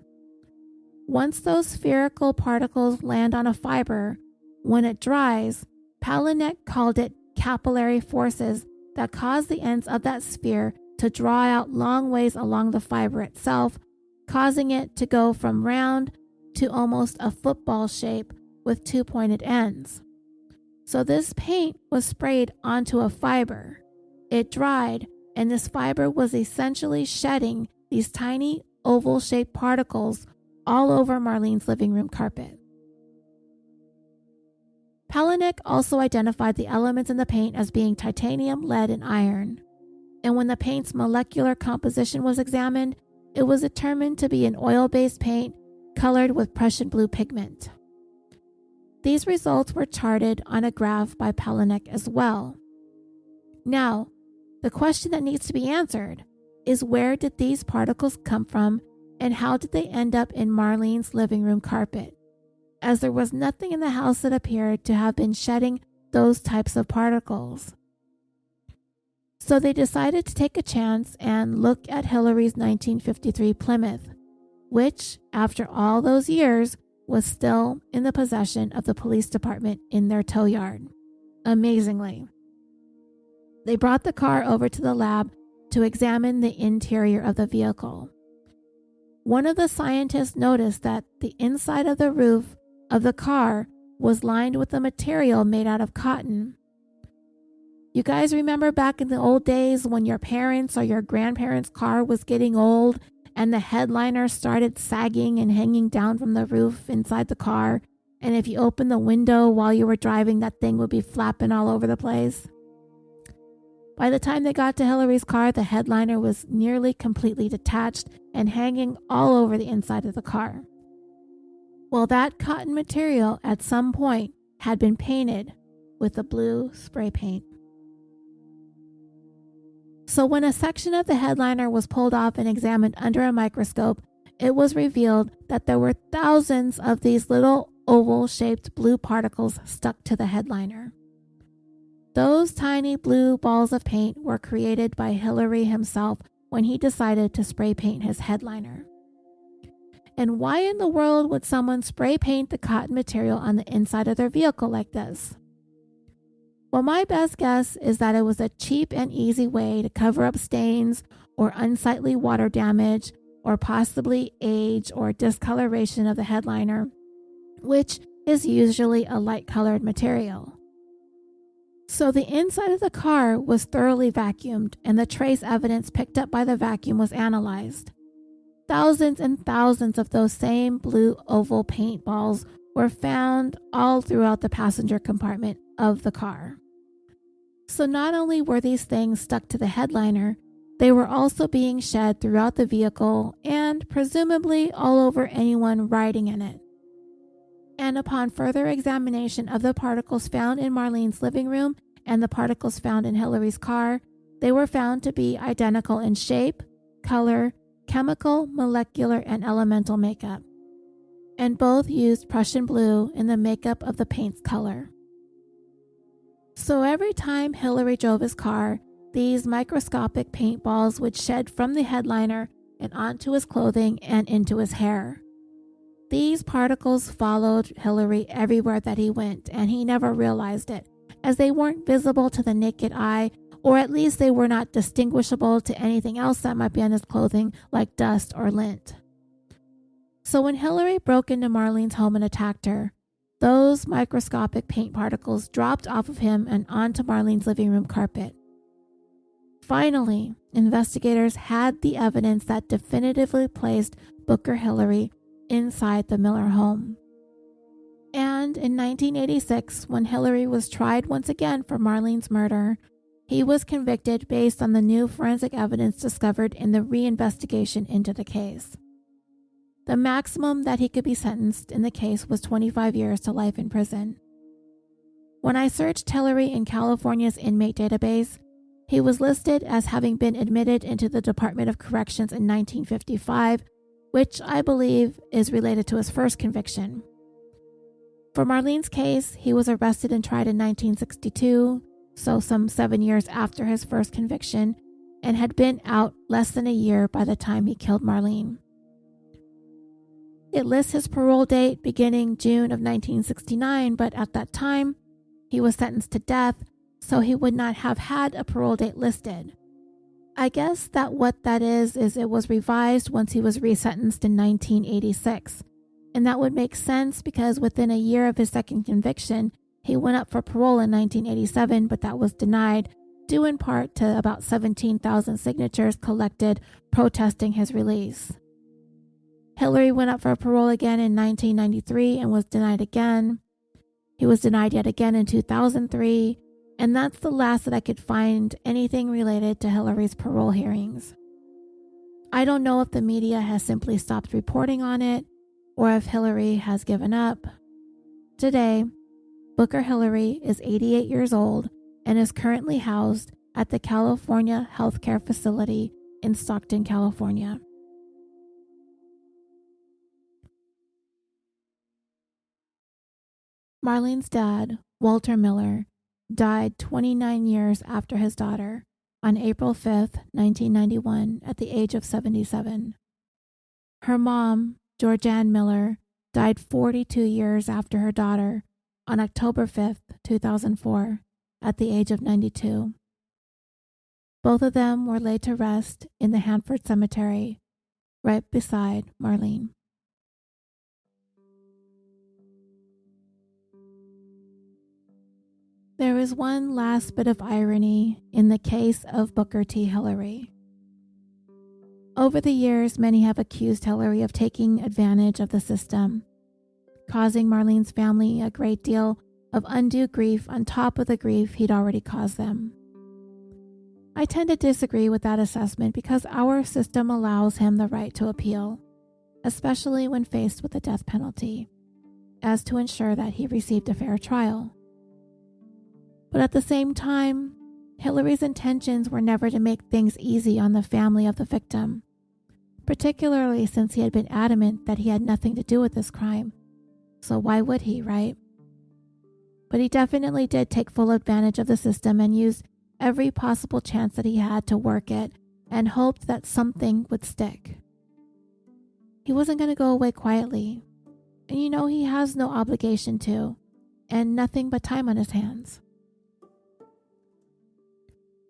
Once those spherical particles land on a fiber, when it dries, Palahniuk called it capillary forces that cause the ends of that sphere to draw out long ways along the fiber itself, causing it to go from round to almost a football shape with two pointed ends. So this paint was sprayed onto a fiber. It dried, and this fiber was essentially shedding these tiny oval-shaped particles all over Marlene's living room carpet. Palahniuk also identified the elements in the paint as being titanium, lead, and iron. And when the paint's molecular composition was examined, it was determined to be an oil-based paint colored with Prussian blue pigment. These results were charted on a graph by Palahniuk as well. Now, the question that needs to be answered is, where did these particles come from and how did they end up in Marlene's living room carpet? As there was nothing in the house that appeared to have been shedding those types of particles. So they decided to take a chance and look at Hillery's 1953 Plymouth, which, after all those years, was still in the possession of the police department in their tow yard. Amazingly. They brought the car over to the lab to examine the interior of the vehicle. One of the scientists noticed that the inside of the roof of the car was lined with a material made out of cotton. You guys remember back in the old days when your parents' or your grandparents' car was getting old and the headliner started sagging and hanging down from the roof inside the car, and if you opened the window while you were driving, that thing would be flapping all over the place? By the time they got to Hillery's car, the headliner was nearly completely detached and hanging all over the inside of the car. Well, that cotton material at some point had been painted with the blue spray paint. So when a section of the headliner was pulled off and examined under a microscope, it was revealed that there were thousands of these little oval-shaped blue particles stuck to the headliner. Those tiny blue balls of paint were created by Hillery himself when he decided to spray paint his headliner. And why in the world would someone spray paint the cotton material on the inside of their vehicle like this? Well, my best guess is that it was a cheap and easy way to cover up stains or unsightly water damage or possibly age or discoloration of the headliner, which is usually a light-colored material. So the inside of the car was thoroughly vacuumed, and the trace evidence picked up by the vacuum was analyzed. Thousands and thousands of those same blue oval paint balls were found all throughout the passenger compartment of the car. So not only were these things stuck to the headliner, they were also being shed throughout the vehicle and presumably all over anyone riding in it. And upon further examination of the particles found in Marlene's living room and the particles found in Hillery's car, they were found to be identical in shape, color, chemical, molecular, and elemental makeup. And both used Prussian blue in the makeup of the paint's color. So every time Hillery drove his car, these microscopic paint balls would shed from the headliner and onto his clothing and into his hair. These particles followed Hillery everywhere that he went, and he never realized it, as they weren't visible to the naked eye, or at least they were not distinguishable to anything else that might be on his clothing, like dust or lint. So when Hillery broke into Marlene's home and attacked her, those microscopic paint particles dropped off of him and onto Marlene's living room carpet. Finally, investigators had the evidence that definitively placed Booker Hillery inside the Miller home. And in 1986, when Hillery was tried once again for Marlene's murder, He was convicted based on the new forensic evidence discovered in the reinvestigation into the case. The maximum that he could be sentenced in the case was 25 years to life in prison. When I searched Hillery in California's inmate database, he was listed as having been admitted into the Department of Corrections in 1955, which I believe is related to his first conviction. For Marlene's case, he was arrested and tried in 1962, so some 7 years after his first conviction, and had been out less than a year by the time he killed Marlene. It lists his parole date beginning June of 1969, but at that time, he was sentenced to death, so he would not have had a parole date listed. I guess that what that is it was revised once he was resentenced in 1986. And that would make sense because within a year of his second conviction, he went up for parole in 1987, but that was denied, due in part to about 17,000 signatures collected protesting his release. Hillery went up for parole again in 1993 and was denied again. He was denied yet again in 2003, and that's the last that I could find anything related to Hillery's parole hearings. I don't know if the media has simply stopped reporting on it, or if Hillery has given up. Today, Booker Hillery is 88 years old and is currently housed at the California Healthcare Facility in Stockton, California. Marlene's dad, Walter Miller, died 29 years after his daughter on April 5, 1991, at the age of 77. Her mom, Georgianne Miller, died 42 years after her daughter on October 5, 2004, at the age of 92. Both of them were laid to rest in the Hanford Cemetery, right beside Marlene. There is one last bit of irony in the case of Booker T. Hillery. Over the years, many have accused Hillery of taking advantage of the system, causing Marlene's family a great deal of undue grief on top of the grief he'd already caused them. I tend to disagree with that assessment because our system allows him the right to appeal, especially when faced with the death penalty, as to ensure that he received a fair trial. But at the same time, Hillery's intentions were never to make things easy on the family of the victim, particularly since he had been adamant that he had nothing to do with this crime. So why would he, right? But he definitely did take full advantage of the system and used every possible chance that he had to work it and hoped that something would stick. He wasn't going to go away quietly. And he has no obligation to, and nothing but time on his hands.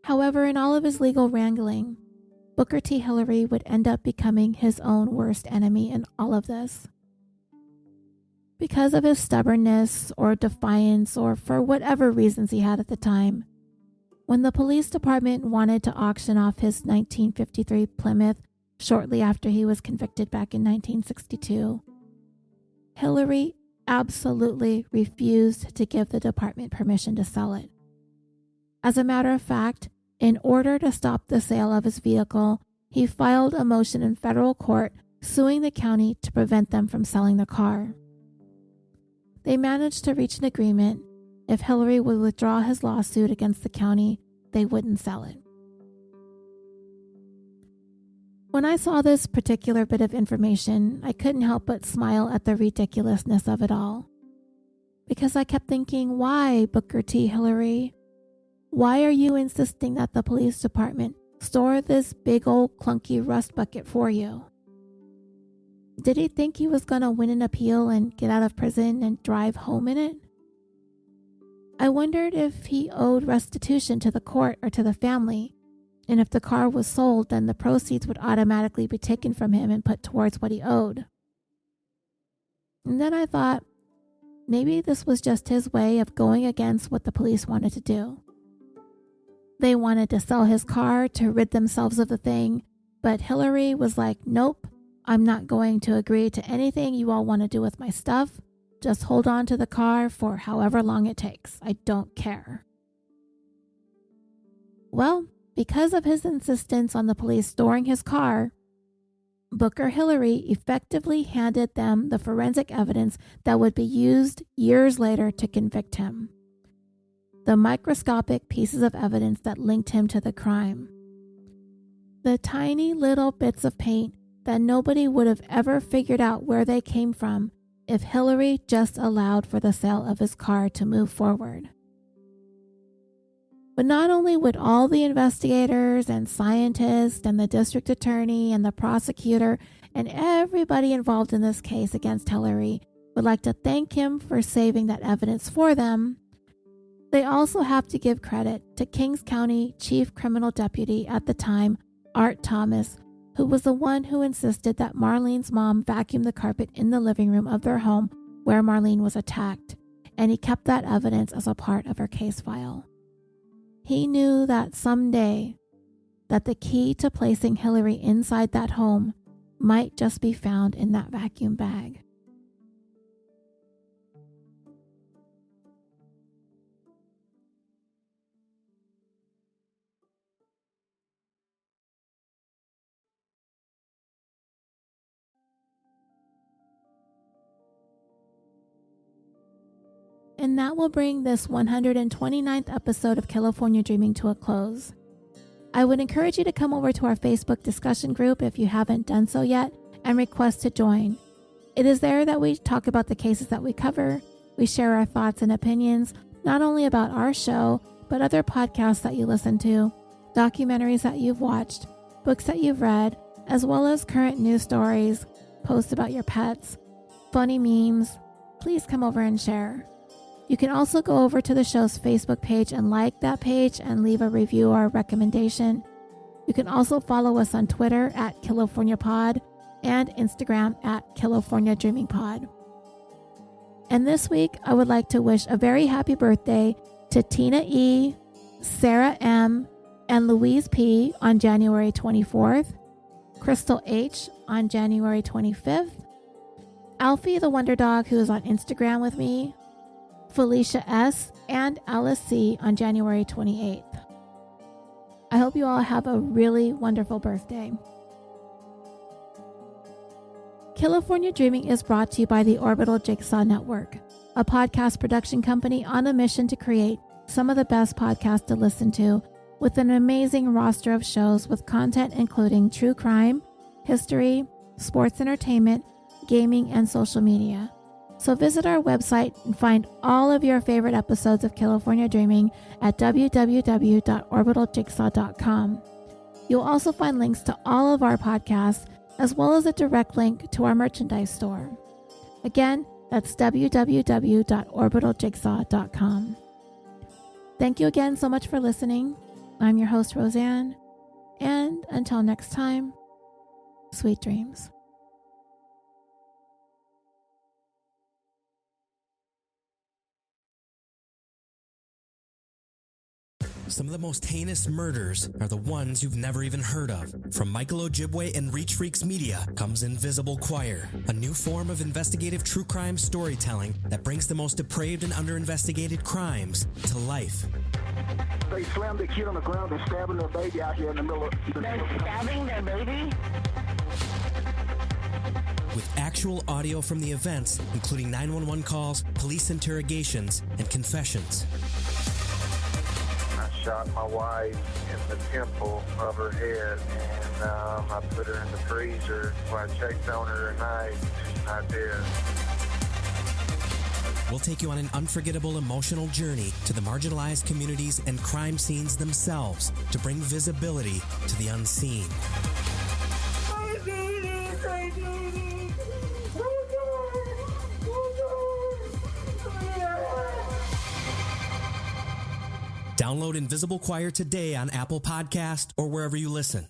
However, in all of his legal wrangling, Booker T. Hillery would end up becoming his own worst enemy in all of this. Because of his stubbornness or defiance or for whatever reasons he had at the time, when the police department wanted to auction off his 1953 Plymouth shortly after he was convicted back in 1962, Hillery absolutely refused to give the department permission to sell it. As a matter of fact, in order to stop the sale of his vehicle, he filed a motion in federal court suing the county to prevent them from selling the car. They managed to reach an agreement. If Hillery would withdraw his lawsuit against the county, they wouldn't sell it. When I saw this particular bit of information, I couldn't help but smile at the ridiculousness of it all. Because I kept thinking, why, Booker T. Hillery? Why are you insisting that the police department store this big old clunky rust bucket for you? Did he think he was going to win an appeal and get out of prison and drive home in it? I wondered if he owed restitution to the court or to the family, and if the car was sold, then the proceeds would automatically be taken from him and put towards what he owed. And then I thought, maybe this was just his way of going against what the police wanted to do. They wanted to sell his car to rid themselves of the thing, but Hillery was like, nope, I'm not going to agree to anything you all want to do with my stuff. Just hold on to the car for however long it takes. I don't care. Well, because of his insistence on the police storing his car, Booker Hillery effectively handed them the forensic evidence that would be used years later to convict him. The microscopic pieces of evidence that linked him to the crime. The tiny little bits of paint that nobody would have ever figured out where they came from if Hillery just allowed for the sale of his car to move forward. But not only would all the investigators and scientists and the district attorney and the prosecutor and everybody involved in this case against Hillery would like to thank him for saving that evidence for them, they also have to give credit to Kings County Chief Criminal Deputy at the time, Art Thomas, who was the one who insisted that Marlene's mom vacuum the carpet in the living room of their home where Marlene was attacked, and he kept that evidence as a part of her case file. He knew that someday that the key to placing Hillery inside that home might just be found in that vacuum bag. And that will bring this 129th episode of California Dreaming to a close. I would encourage you to come over to our Facebook discussion group if you haven't done so yet and request to join. It is there that we talk about the cases that we cover. We share our thoughts and opinions, not only about our show, but other podcasts that you listen to, documentaries that you've watched, books that you've read, as well as current news stories, posts about your pets, funny memes. Please come over and share. You can also go over to the show's Facebook page and like that page and leave a review or a recommendation. You can also follow us on Twitter at CaliforniaPod and Instagram at CaliforniaDreamingPod. And this week, I would like to wish a very happy birthday to Tina E., Sarah M., and Louise P. on January 24th, Crystal H. on January 25th, Alfie the Wonder Dog, who is on Instagram with me, Felicia S., and Alice C. on January 28th. I hope you all have a really wonderful birthday. California Dreaming is brought to you by the Orbital Jigsaw Network, a podcast production company on a mission to create some of the best podcasts to listen to, with an amazing roster of shows with content including true crime, history, sports entertainment, gaming, and social media. So visit our website and find all of your favorite episodes of California Dreaming at www.orbitaljigsaw.com. You'll also find links to all of our podcasts, as well as a direct link to our merchandise store. Again, that's www.orbitaljigsaw.com. Thank you again so much for listening. I'm your host, Roseanne, and until next time, sweet dreams. Some of the most heinous murders are the ones you've never even heard of. From Michael Ojibwe and Reach Freaks Media comes Invisible Choir, a new form of investigative true crime storytelling that brings the most depraved and under-investigated crimes to life. They slammed the kid on the ground and stabbing their baby out here in the middle of the They're stabbing their baby? With actual audio from the events, including 911 calls, police interrogations, and confessions. I shot my wife in the temple of her head, and I put her in the freezer. When I checked on her tonight, she's not dead. We'll take you on an unforgettable emotional journey to the marginalized communities and crime scenes themselves to bring visibility to the unseen. Download Invisible Choir today on Apple Podcast or wherever you listen.